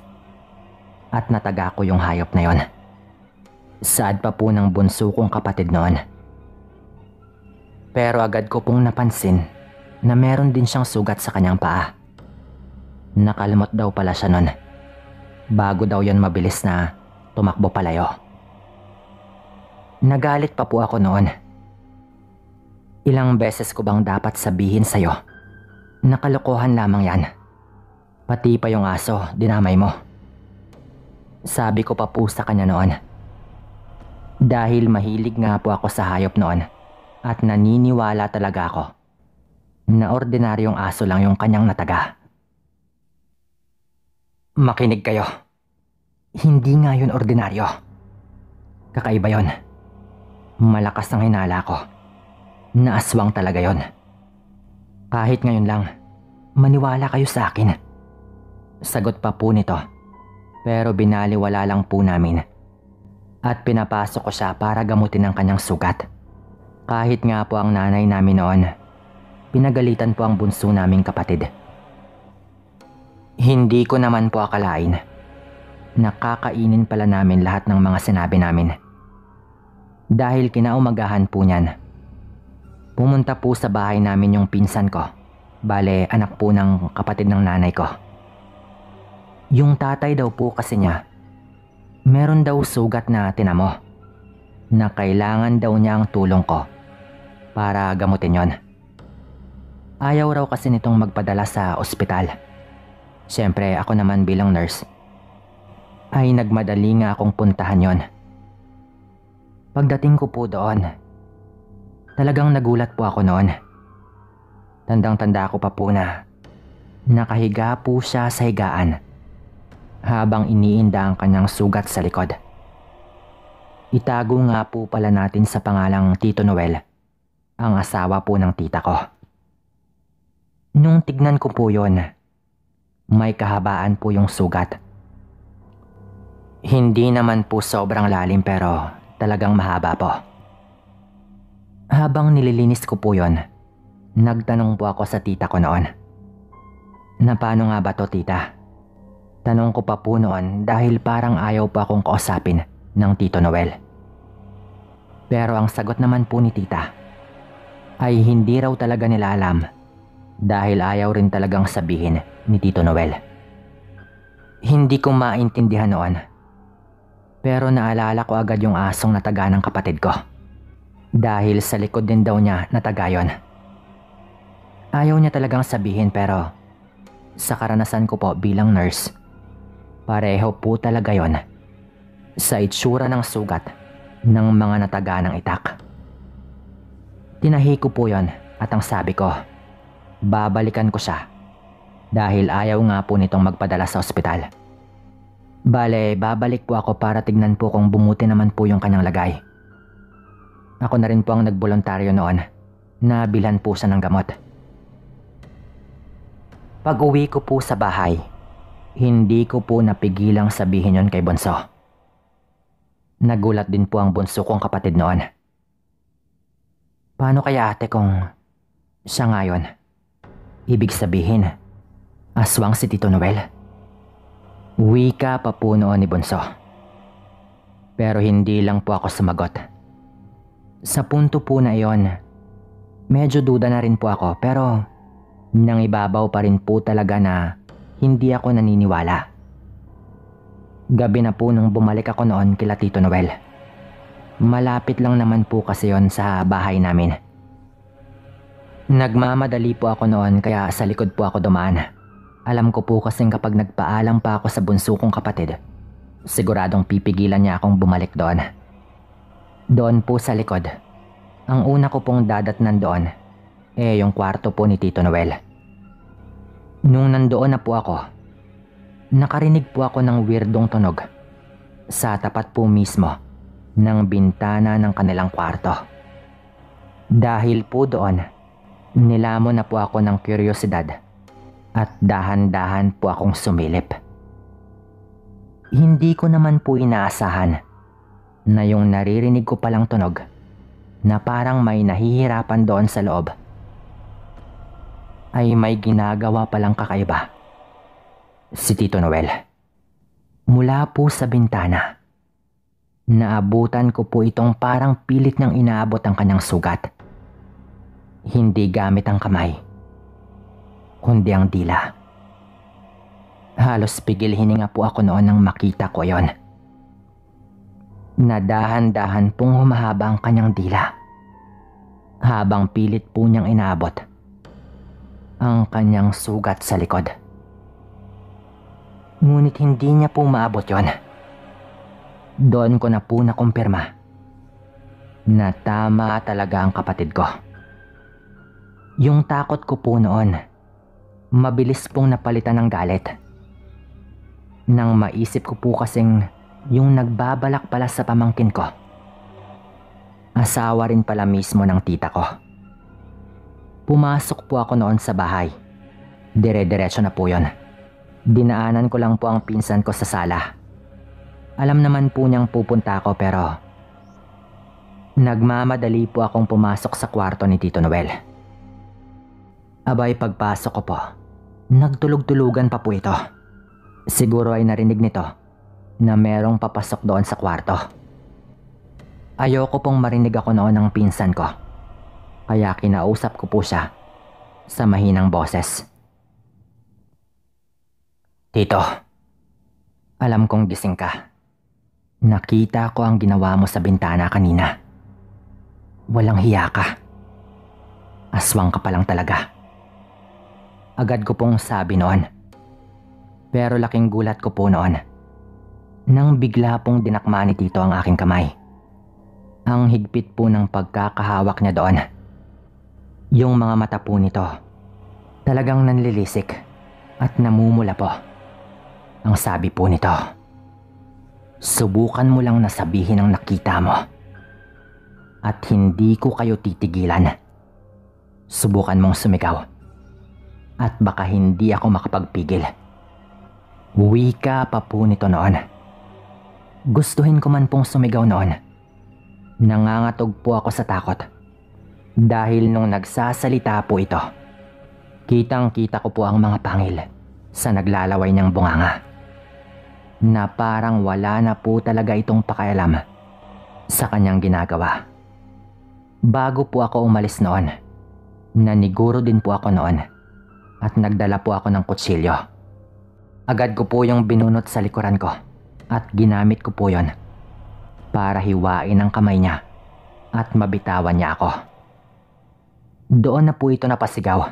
at nataga ko yung hayop na yon. Saad pa po ng bunso kong kapatid noon. Pero agad ko pong napansin na meron din siyang sugat sa kanyang paa. Nakalmot daw pala siya nun. Bago daw yon mabilis na tumakbo palayo. Nagalit pa po ako noon. Ilang beses ko bang dapat sabihin sa'yo na kalokohan lamang yan? Pati pa yung aso, dinamay mo. Sabi ko pa po sa kanya noon. Dahil mahilig nga po ako sa hayop noon at naniniwala talaga ako na ordinaryong aso lang yung kanyang nataga. Makinig kayo. Hindi nga yun ordinaryo. Kakaiba yon. Malakas ang hinala ko. Naaswang talaga yon. Kahit ngayon lang, maniwala kayo sa akin. Sagot pa po nito. Pero binaliwala lang po namin. At pinapasok ko siya para gamutin ang kanyang sugat. Kahit nga po ang nanay namin noon, pinagalitan po ang bunso naming kapatid. Hindi ko naman po akalain. Nakakainin pala namin lahat ng mga sinabi namin. Dahil kinaumagahan po niyan, pumunta po sa bahay namin yung pinsan ko. Bale, anak po ng kapatid ng nanay ko. Yung tatay daw po kasi niya, meron daw sugat na tinamo na kailangan daw niya ang tulong ko para gamutin yon. Ayaw raw kasi nitong magpadala sa ospital. Siyempre ako naman bilang nurse ay nagmadali nga akong puntahan yon. Pagdating ko po doon, talagang nagulat po ako noon. Tandang-tanda ko pa po na nakahiga po siya sa higaan habang iniinda ang kanyang sugat sa likod. Itago nga po pala natin sa pangalang Tito Noel, ang asawa po ng tita ko. Nung tignan ko po yon, may kahabaan po yung sugat. Hindi naman po sobrang lalim pero talagang mahaba po. Habang nililinis ko po yon, nagtanong po ako sa tita ko noon. Na paano nga ba to, tita? Tanong ko pa po noon dahil parang ayaw pa akong kausapin ng Tito Noel. Pero ang sagot naman po ni tita ay hindi raw talaga nila alam dahil ayaw rin talagang sabihin ni Tito Noel. Hindi ko maintindihan noon. Pero naalala ko agad yung asong nataga ng kapatid ko. Dahil sa likod din daw niya nataga yon. Ayaw niya talagang sabihin pero sa karanasan ko po bilang nurse, pareho po talaga yon sa itsura ng sugat ng mga nataga ng itak. Tinahi ko po yon at ang sabi ko, babalikan ko siya dahil ayaw nga po nitong magpadala sa ospital. Bale, babalik po ako para tignan po kung bumuti naman po yung kanyang lagay. Ako na rin po ang nagboluntaryo noon na bilhan po siya ng gamot. Pag uwi ko po sa bahay, hindi ko po napigilang sabihin yon kay Bunso. Nagulat din po ang bunso kong kapatid noon. Paano kaya ate kung siya nga yun? Ibig sabihin, aswang si Tito Noel. Wika pa po noon ni Bunso. Pero hindi lang po ako sumagot. Sa punto po na iyon, medyo duda na rin po ako pero nangibabaw pa rin po talaga na hindi ako naniniwala. Gabi na po nung bumalik ako noon kila Tito Noel. Malapit lang naman po kasi yon sa bahay namin. Nagmamadali po ako noon kaya sa likod po ako dumaan. Alam ko po kasing kapag nagpaalam pa ako sa bunso kong kapatid, siguradong pipigilan niya akong bumalik doon. Doon po sa likod, ang una ko pong dadatnan doon, yung kwarto po ni Tito Noel. Nung nandoon na po ako, nakarinig po ako ng weirdong tunog sa tapat po mismo ng bintana ng kanilang kwarto. Dahil po doon, nilamon na po ako ng kuryosidad at dahan-dahan po akong sumilip. Hindi ko naman po inaasahan na yung naririnig ko palang tunog na parang may nahihirapan doon sa loob ay may ginagawa palang kakaiba. Si Tito Noel. Mula po sa bintana, naabutan ko po itong parang pilit niyang inaabot ang kanyang sugat. Hindi gamit ang kamay, kundi ang dila. Halos pigil hininga po ako noon nang makita ko yon. Nadahan-dahan pong humahaba ang kanyang dila habang pilit po niyang inaabot ang kanyang sugat sa likod. Ngunit hindi niya po maabot yon. Doon ko na po nakumpirma na tama talaga ang kapatid ko. Yung takot ko po noon, mabilis pong napalitan ng galit. Nang maisip ko po kasing yung nagbabalak pala sa pamangkin ko, asawa rin pala mismo ng tita ko. Pumasok po ako noon sa bahay. Dire-diretso na po yon. Dinaanan ko lang po ang pinsan ko sa sala. Alam naman po niyang pupunta ako pero nagmamadali po akong pumasok sa kwarto ni Tito Noel. Abay, pagpasok ko po, nagtulog-tulugan pa po ito. Siguro ay narinig nito na merong papasok doon sa kwarto. Ayoko pong marinig ako noon ng pinsan ko, kaya kinausap ko po siya sa mahinang boses. Tito, alam kong gising ka. Nakita ko ang ginawa mo sa bintana kanina. Walang hiya ka. Aswang ka pa lang talaga. Agad ko pong sabi noon. Pero laking gulat ko po noon nang bigla pong dinakma ni Tito ang aking kamay. Ang higpit po ng pagkakahawak niya doon. Yung mga mata po nito talagang nanlilisik at namumula po. Ang sabi po nito, subukan mo lang na sabihin ang nakita mo at hindi ko kayo titigilan. Subukan mong sumigaw at baka hindi ako makapagpigil. Wika pa po nito noon. Gustuhin ko man pong sumigaw noon. Nangangatog po ako sa takot dahil nung nagsasalita po ito, kitang-kita ko po ang mga pangil sa naglalaway niyang bunganga na parang wala na po talaga itong pakialam sa kanyang ginagawa. Bago po ako umalis noon, naniguro din po ako noon at nagdala po ako ng kutsilyo. Agad ko po yung binunot sa likuran ko at ginamit ko po yon para hiwain ang kamay niya at mabitawan niya ako. Doon na po ito napasigaw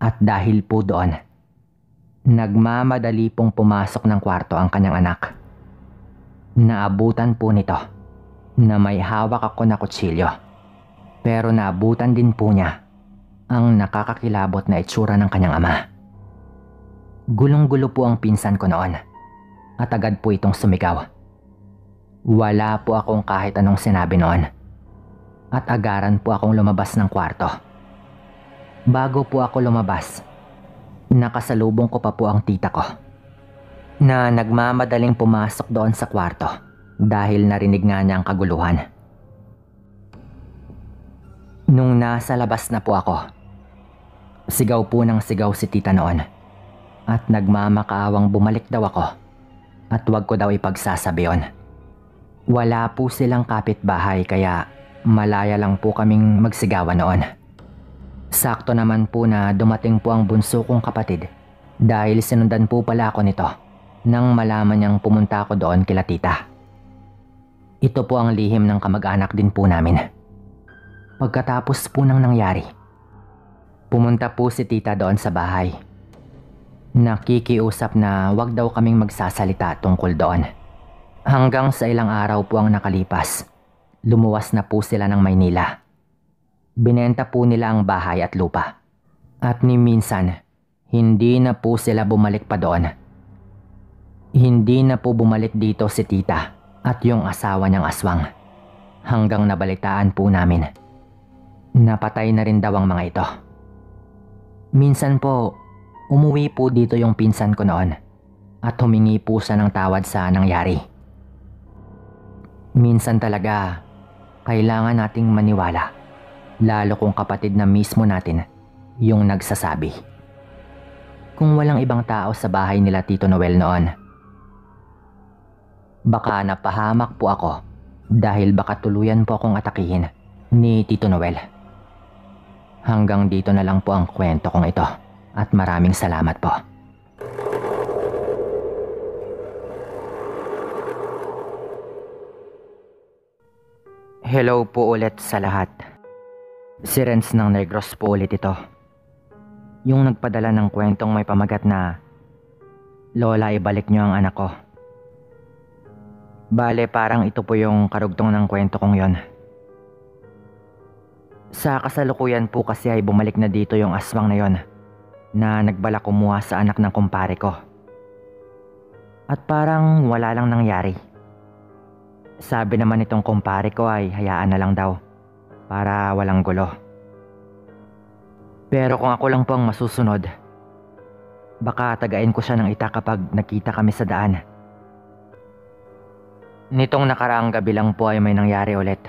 at dahil po doon, nagmamadali pong pumasok ng kwarto ang kanyang anak. Naabutan po nito na may hawak ako na kutsilyo, pero naabutan din po niya ang nakakakilabot na itsura ng kanyang ama. Gulong-gulo po ang pinsan ko noon at agad po itong sumigaw. Wala po akong kahit anong sinabi noon at agaran po akong lumabas ng kwarto. Bago po ako lumabas, nakasalubong ko pa po ang tita ko na nagmamadaling pumasok doon sa kwarto dahil narinig nga niya ang kaguluhan. Nung nasa labas na po ako, sigaw po ng sigaw si tita noon at nagmamakaawang bumalik daw ako at wag ko daw ipagsasabi yon. Wala po silang kapitbahay kaya malaya lang po kaming magsigawan noon. Sakto naman po na dumating po ang bunso kong kapatid dahil sinundan po pala ako nito nang malaman niyang pumunta ako doon kila tita. Ito po ang lihim ng kamag-anak din po namin. Pagkatapos po ng nangyari, pumunta po si tita doon sa bahay. Nakikiusap na wag daw kaming magsasalita tungkol doon. Hanggang sa ilang araw po ang nakalipas, lumuwas na po sila ng Maynila. Binenta po nila ang bahay at lupa. At ni minsan, hindi na po sila bumalik pa doon. Hindi na po bumalik dito si tita at yung asawa niyang aswang. Hanggang nabalitaan po namin. Napatay na rin daw ang mga ito. Minsan po, umuwi po dito yung pinsan ko noon at humingi po siya ng tawad sa nangyari. Minsan talaga, kailangan nating maniwala, lalo kung kapatid na mismo natin yung nagsasabi. Kung walang ibang tao sa bahay nila Tito Noel noon, baka napahamak po ako dahil baka tuluyan po akong atakihin ni Tito Noel. Hanggang dito na lang po ang kwento kong ito at maraming salamat po. Hello po ulit sa lahat. Si Renz ng Negros po ulit ito. Yung nagpadala ng kwentong may pamagat na Lola, ibalik niyo ang anak ko. Bale, parang ito po yung karugtong ng kwento kong yon. Sa kasalukuyan po kasi ay bumalik na dito yung aswang na yon na nagbalak kumuha sa anak ng kumpare ko. At parang wala lang nangyari. Sabi naman itong kumpare ko ay hayaan na lang daw para walang gulo. Pero kung ako lang po ang masusunod, baka tagain ko siya ng ita kapag nakita kami sa daan. Nitong nakaraang gabi lang po ay may nangyari ulit.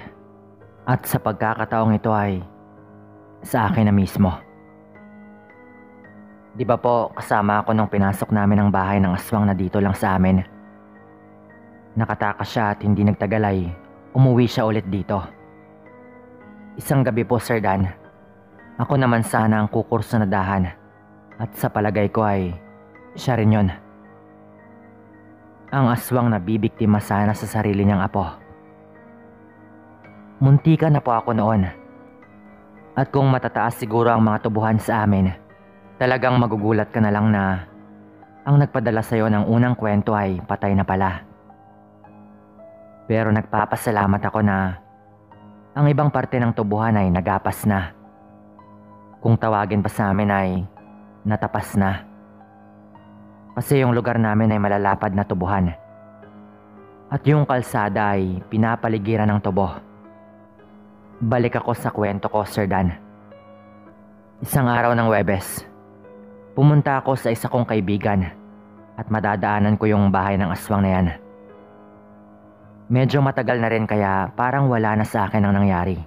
At sa pagkakataong ito ay sa akin na mismo. Di ba po kasama ako nung pinasok namin ang bahay ng aswang na dito lang sa amin? Nakatakas siya at hindi nagtagal ay umuwi siya ulit dito. Isang gabi po, Sir Dan, ako naman sana ang kukurso na dahan at sa palagay ko ay siya rin yun. Ang aswang na bibiktima sana sa sarili niyang apo. Muntika na po ako noon. At kung matataas siguro ang mga tubuhan sa amin, talagang magugulat ka na lang na ang nagpadala sa'yo ng unang kwento ay patay na pala. Pero nagpapasalamat ako na ang ibang parte ng tubuhan ay nagapas na. Kung tawagin pa sa amin ay natapas na. Kasi yung lugar namin ay malalapad na tubuhan. At yung kalsada ay pinapaligiran ng tubo. Balik ako sa kwento ko, Sir Dan. Isang araw ng Huwebes, pumunta ako sa isa kong kaibigan at madadaanan ko yung bahay ng aswang na yan. Medyo matagal na rin kaya parang wala na sa akin ang nangyari.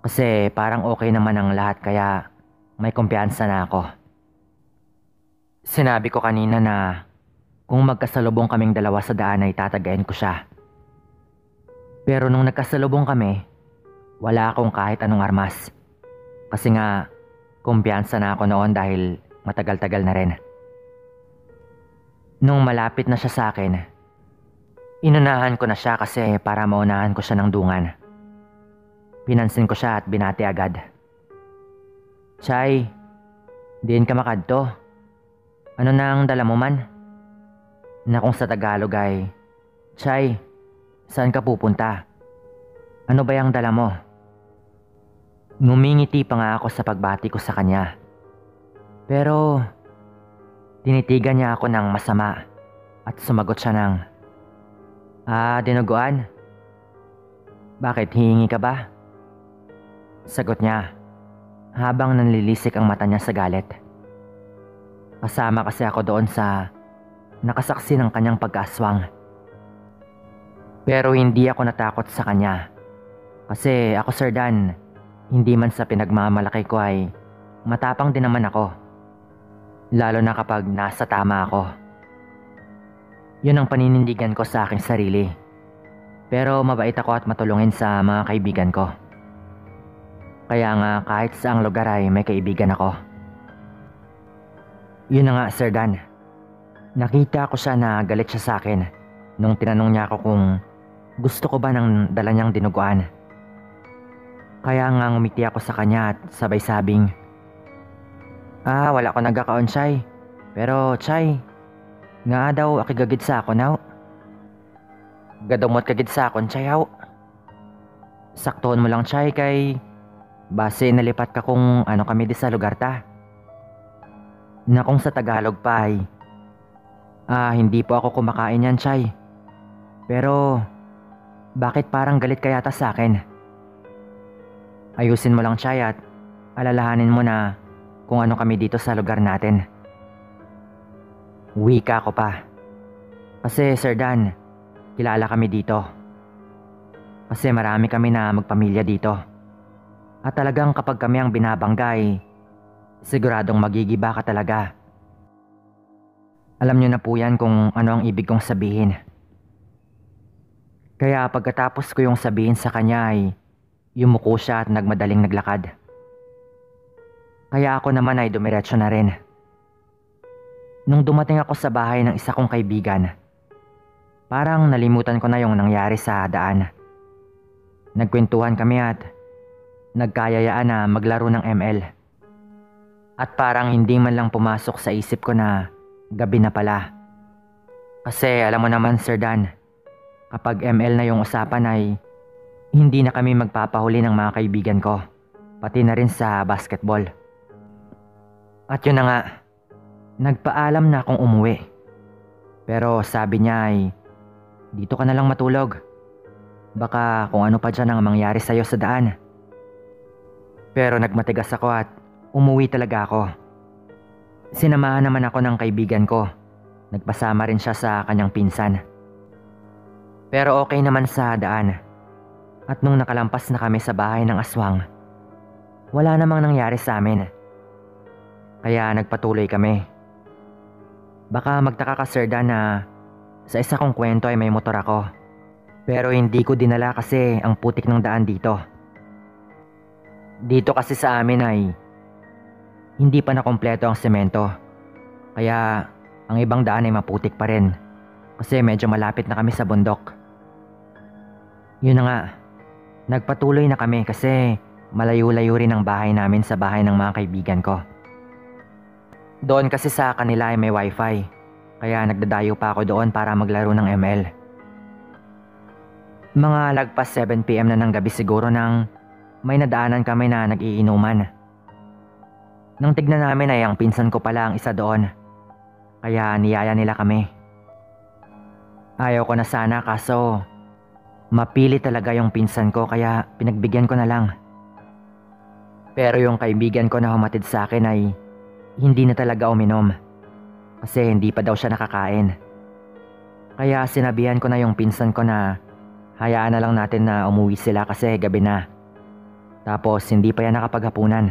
Kasi parang okay naman ang lahat kaya may kumpiyansa na ako. Sinabi ko kanina na kung magkasalubong kaming dalawa sa daan ay tatagayin ko siya. Pero nung nagkasalubong kami, wala akong kahit anong armas. Kasi nga kumpiyansa na ako noon dahil matagal-tagal na rin. Nung malapit na siya sa akin, inunahan ko na siya kasi para maunahan ko siya ng dungan. Pinansin ko siya at binati agad. Chay, diin ka makadto. Ano na ang dala mo man? Na kung sa Tagalog ay, Chay, saan ka pupunta? Ano ba yung dala mo? Ngumingiti pa nga ako sa pagbati ko sa kanya. Pero, tinitigan niya ako ng masama at sumagot siya ng, dinuguan? Bakit, hihingi ka ba? Sagot niya, habang nanlilisik ang mata niya sa galit. Kasama kasi ako doon sa nakasaksi ng kanyang pag-aswang. Pero hindi ako natakot sa kanya. Kasi ako, Sir Dan, hindi man sa pinagmamalaki ko ay matapang din naman ako. Lalo na kapag nasa tama ako. Yun ang paninindigan ko sa aking sarili Pero mabait ako at matulungin sa mga kaibigan ko. Kaya nga kahit saang lugar ay may kaibigan ako. Yun na nga, Sir Dan. Nakita ko siya na galit siya sa akin nung tinanong niya ako kung gusto ko ba ng dala niyang dinuguan. Kaya nga ngumiti ako sa kanya at sabay sabing, wala ko nagkakaon, Chay. Pero, Chay, nga daw akigagid sa ako now. Gadumot kagid sa akon, Chay, haw. Saktuon mo lang, Chay, kay base nalipat ka kung ano kami di sa lugar ta. Na kung sa Tagalog pa ay, hindi po ako kumakain yan, Chay. Pero, bakit parang galit ka yata sa akin? Ayusin mo lang, Chay, at alalahanin mo na kung ano kami dito sa lugar natin. Wika ko pa. Kasi, Sir Dan, kilala kami dito. Kasi marami kami na magpamilya dito. At talagang kapag kami ang binabanggay, siguradong magigiba ka talaga. Alam niyo na po yan kung ano ang ibig kong sabihin. Kaya pagkatapos ko yung sabihin sa kanya ay yumuko siya at nagmadaling naglakad. Kaya ako naman ay dumiretso na rin. Nung dumating ako sa bahay ng isa kong kaibigan, parang nalimutan ko na yung nangyari sa daan. Nagkwentuhan kami at nagkayayaan na maglaro ng ML. At parang hindi man lang pumasok sa isip ko na gabi na pala. Kasi alam mo naman, Sir Dan, kapag ML na yung usapan ay hindi na kami magpapahuli ng mga kaibigan ko, pati na rin sa basketball. At yun na nga, nagpaalam na akong umuwi. Pero sabi niya ay, dito ka na lang matulog. Baka kung ano pa dyan ang mangyari sa'yo sa daan. Pero nagmatigas ako at umuwi talaga ako. Sinamahan naman ako ng kaibigan ko. Nagpasama rin siya sa kanyang pinsan. Pero okay naman sa daan. At nung nakalampas na kami sa bahay ng aswang, wala namang nangyari sa amin. Kaya nagpatuloy kami. Baka magtaka ka, Sir Dan, na sa isa kong kwento ay may motor ako. Pero hindi ko dinala kasi ang putik ng daan dito. Dito kasi sa amin ay hindi pa nakompleto ang semento. Kaya ang ibang daan ay maputik pa rin. Kasi medyo malapit na kami sa bundok. Yun na nga, nagpatuloy na kami kasi malayo-layo rin ang bahay namin sa bahay ng mga kaibigan ko. Doon kasi sa kanila ay may wifi. Kaya nagdadayo pa ako doon para maglaro ng ML. Mga lagpas 7 PM na ng gabi siguro nang may nadaanan kami na nag-iinuman. Nang tignan namin ay ang pinsan ko pala ang isa doon. Kaya niyaya nila kami. Ayaw ko na sana kaso mapili talaga yung pinsan ko kaya pinagbigyan ko na lang. Pero yung kaibigan ko na humatid sa akin ay hindi na talaga uminom. Kasi hindi pa daw siya nakakain. Kaya sinabihan ko na yung pinsan ko na hayaan na lang natin na umuwi sila kasi gabi na. Tapos hindi pa yan nakapaghapunan.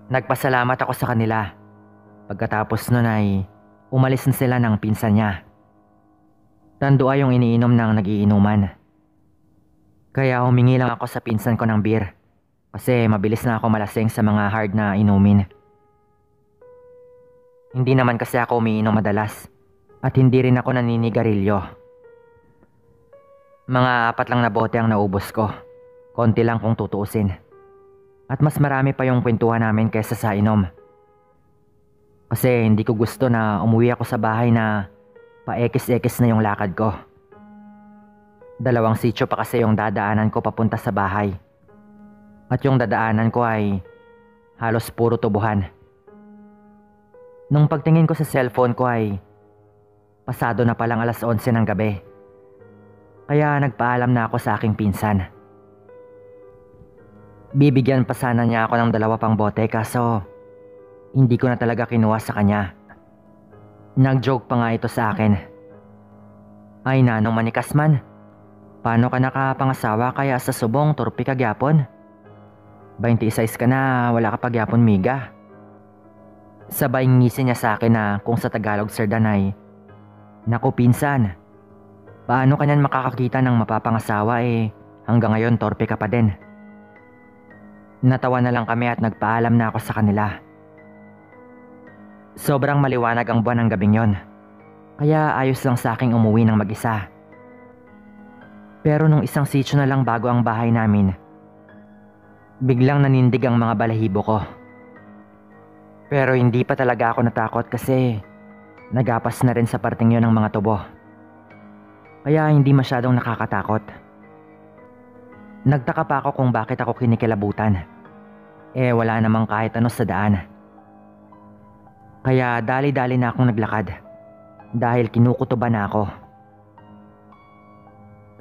Nagpasalamat ako sa kanila. Pagkatapos nun ay umalis na sila ng pinsan niya. Tandua yung iniinom ng nagiinuman. Kaya humingi lang ako sa pinsan ko ng beer. Kasi mabilis na ako malasing sa mga hard na inumin. Hindi naman kasi ako umiinom madalas. At hindi rin ako naninigarilyo. Mga 4 lang na bote ang naubos ko. Konti lang kung tutuusin. At mas marami pa yung kwentuhan namin kaysa sa inom. Kasi hindi ko gusto na umuwi ako sa bahay na paekis-ekis na yung lakad ko. 2 sitio pa kasi yung dadaanan ko papunta sa bahay. At yung dadaanan ko ay halos puro tubuhan. Nung pagtingin ko sa cellphone ko ay pasado na palang 11:00 ng gabi. Kaya nagpaalam na ako sa aking pinsan. Bibigyan pa sana niya ako ng 2 pang bote kaso hindi ko na talaga kinuha sa kanya. Nag-joke pa nga ito sa akin. Ay nanong manikas man, paano ka nakapangasawa kaya sa subong turpi ka gyapon? 26 ka na, wala ka pa gyapon miga. Sabay ngisi niya sa akin na kung sa Tagalog, Sir Dan, ay, naku pinsan, Paano ka niyan makakakita ng mapapangasawa hanggang ngayon torpe ka pa din? Natawa na lang kami at nagpaalam na ako sa kanila. Sobrang maliwanag ang buwan ng gabing yon, kaya ayos lang sa aking umuwi ng mag-isa. Pero nung isang sitio na lang bago ang bahay namin, biglang nanindig ang mga balahibo ko. Pero hindi pa talaga ako natakot kasi nagapas na rin sa parting yon ng mga tubo. Kaya hindi masyadong nakakatakot. Nagtaka pa ako kung bakit ako kinikilabutan. Wala namang kahit ano sa daan. Kaya dali-dali na akong naglakad dahil kinukutuban na ako.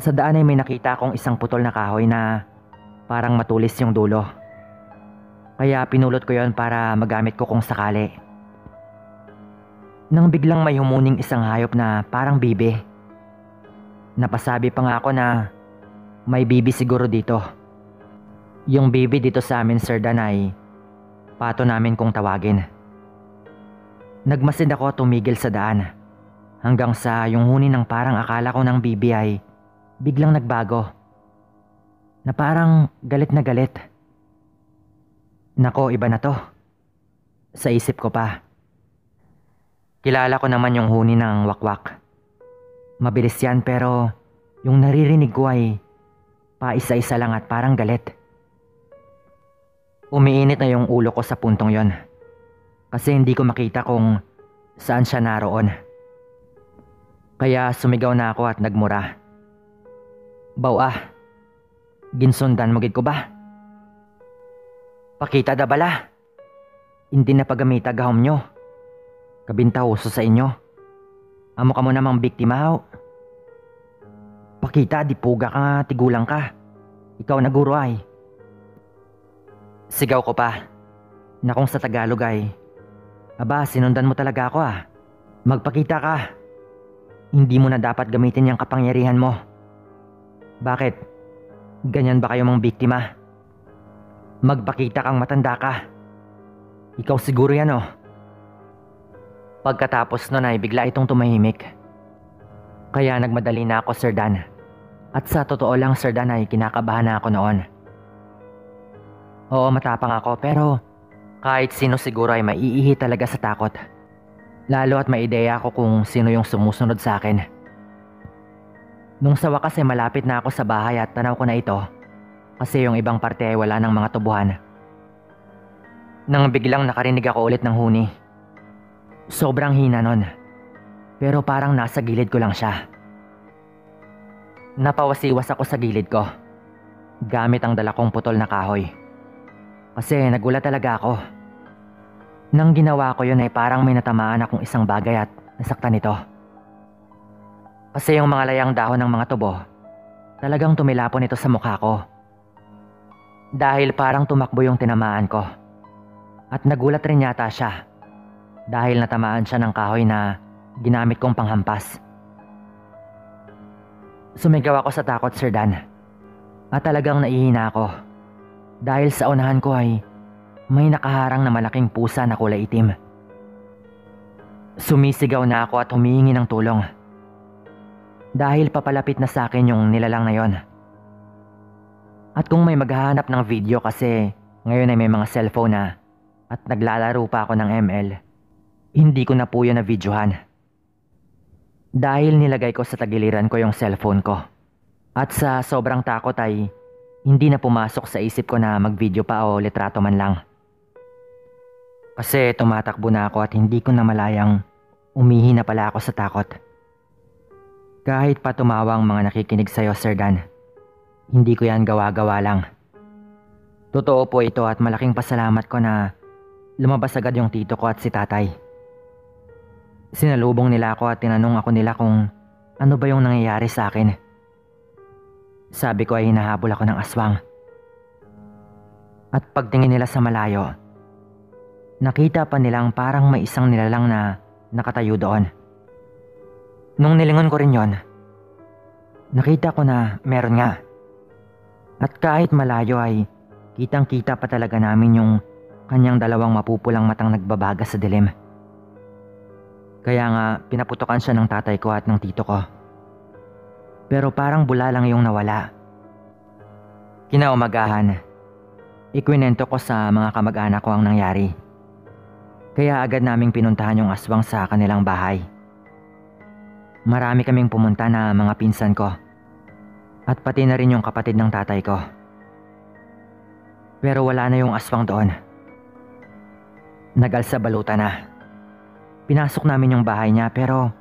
Sa daan ay may nakita akong isang putol na kahoy na parang matulis yung dulo. Kaya pinulot ko yon para magamit ko kung sakali. Nang biglang may humuning isang hayop na parang bibi. Napasabi pa nga ako na may bibi siguro dito. Yung bibi dito sa amin, Sir Dan, ay pato namin kung tawagin. Nagmasid ako at tumigil sa daan hanggang sa yung huni ng parang akala ko ng bibi ay biglang nagbago. Na parang galit na galit. Nako, iba na to. Sa isip ko pa. Kilala ko naman yung huni ng wakwak. Mabilis yan pero yung naririnig ko ay paisa-isa lang at parang galit. Umiinit na yung ulo ko sa puntong yon. Kasi hindi ko makita kung saan siya naroon. Kaya sumigaw na ako at nagmura. Baw ginsundan mo gid ko ba? Pakita da bala. Hindi na pagamita gahom nyo. Kabinta uso sa inyo. Amo ka mo namang biktima ho. Pakita di puga ka nga tigulang ka. Ikaw na guro ay. Sigaw ko pa. Na kung sa Tagalog ay, aba, sinundan mo talaga ako Magpakita ka. Hindi mo na dapat gamitin yung kapangyarihan mo. Bakit? Ganyan ba kayo mga biktima? Magpakita kang matanda ka. Ikaw siguro yan Pagkatapos nun ay bigla itong tumahimik. Kaya nagmadali na ako, Sir Dan. At sa totoo lang, Sir Dan, ay kinakabahan na ako noon. Oo, matapang ako pero kahit sino siguro ay maiihi talaga sa takot. Lalo at may ideya ako kung sino yung sumusunod sa akin. Nung sa wakas ay malapit na ako sa bahay at tanaw ko na ito kasi yung ibang parte ay wala ng mga tubuhan. Nang biglang nakarinig ako ulit ng huni. Sobrang hina nun. Pero parang nasa gilid ko lang siya. Napawasiwas ako sa gilid ko gamit ang dala kong putol na kahoy. Kasi nagulat talaga ako. Nang ginawa ko yun ay parang may natamaan akong isang bagay at nasaktan ito. Kasi yung mga layang dahon ng mga tubo, talagang tumilapon ito sa mukha ko. Dahil parang tumakbo yung tinamaan ko. At nagulat rin yata siya dahil natamaan siya ng kahoy na ginamit kong panghampas. Sumigaw ako sa takot, Sir Dan. At talagang naihina ako. Dahil sa unahan ko ay may nakaharang na malaking pusa na kulay itim. Sumisigaw na ako at humihingi ng tulong. Dahil papalapit na sa akin yung nilalang na yon. At kung may maghahanap ng video kasi ngayon ay may mga cellphone na at naglalaro pa ako ng ML, hindi ko na po yun na videohan. Dahil nilagay ko sa tagiliran ko yung cellphone ko. At sa sobrang takot ay hindi na pumasok sa isip ko na mag-video pa o litrato man lang. Kasi tumatakbo na ako at hindi ko na malayang umihi na pala ako sa takot. Kahit pa tumawa ang mga nakikinig sa'yo, Sir Dan, hindi ko yan gawa-gawa lang. Totoo po ito at malaking pasalamat ko na lumabas agad yung tito ko at si tatay. Sinalubong nila ako at tinanong ako nila kung ano ba yung nangyayari sa akin. Sabi ko ay hinahabol ako ng aswang. At pagtingin nila sa malayo, nakita pa nilang parang may isang nilalang na nakatayo doon. Nung nilingon ko rin yon, nakita ko na meron nga. At kahit malayo ay kitang-kita pa talaga namin yung kanyang dalawang mapupulang matang nagbabaga sa dilim. Kaya nga pinaputokan siya ng tatay ko at ng tito ko. Pero parang bula lang yung nawala. Kinaumagahan, ikwinento ko sa mga kamag-anak ko ang nangyari. Kaya agad naming pinuntahan yung aswang sa kanilang bahay. Marami kaming pumunta na mga pinsan ko. At pati na rin yung kapatid ng tatay ko. Pero wala na yung aswang doon. Nagalsa-balutan na. Pinasok namin yung bahay niya pero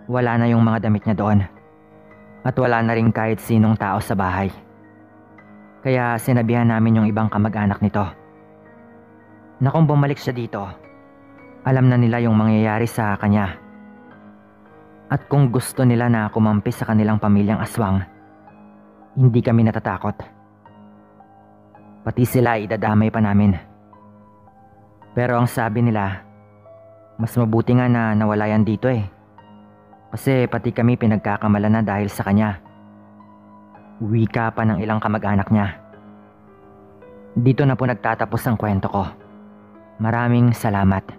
wala na yung mga damit niya doon. At wala na rin kahit sinong tao sa bahay. Kaya sinabihan namin yung ibang kamag-anak nito na kung bumalik siya dito, alam na nila yung mangyayari sa kanya. At kung gusto nila na kumampi sa kanilang pamilyang aswang, hindi kami natatakot. Pati sila idadamay pa namin. Pero ang sabi nila, mas mabuti nga na nawala yan dito eh. Kasi pati kami pinagkakamalan na dahil sa kanya. Wika pa ng ilang kamag-anak niya. Dito na po nagtatapos ang kwento ko. Maraming salamat.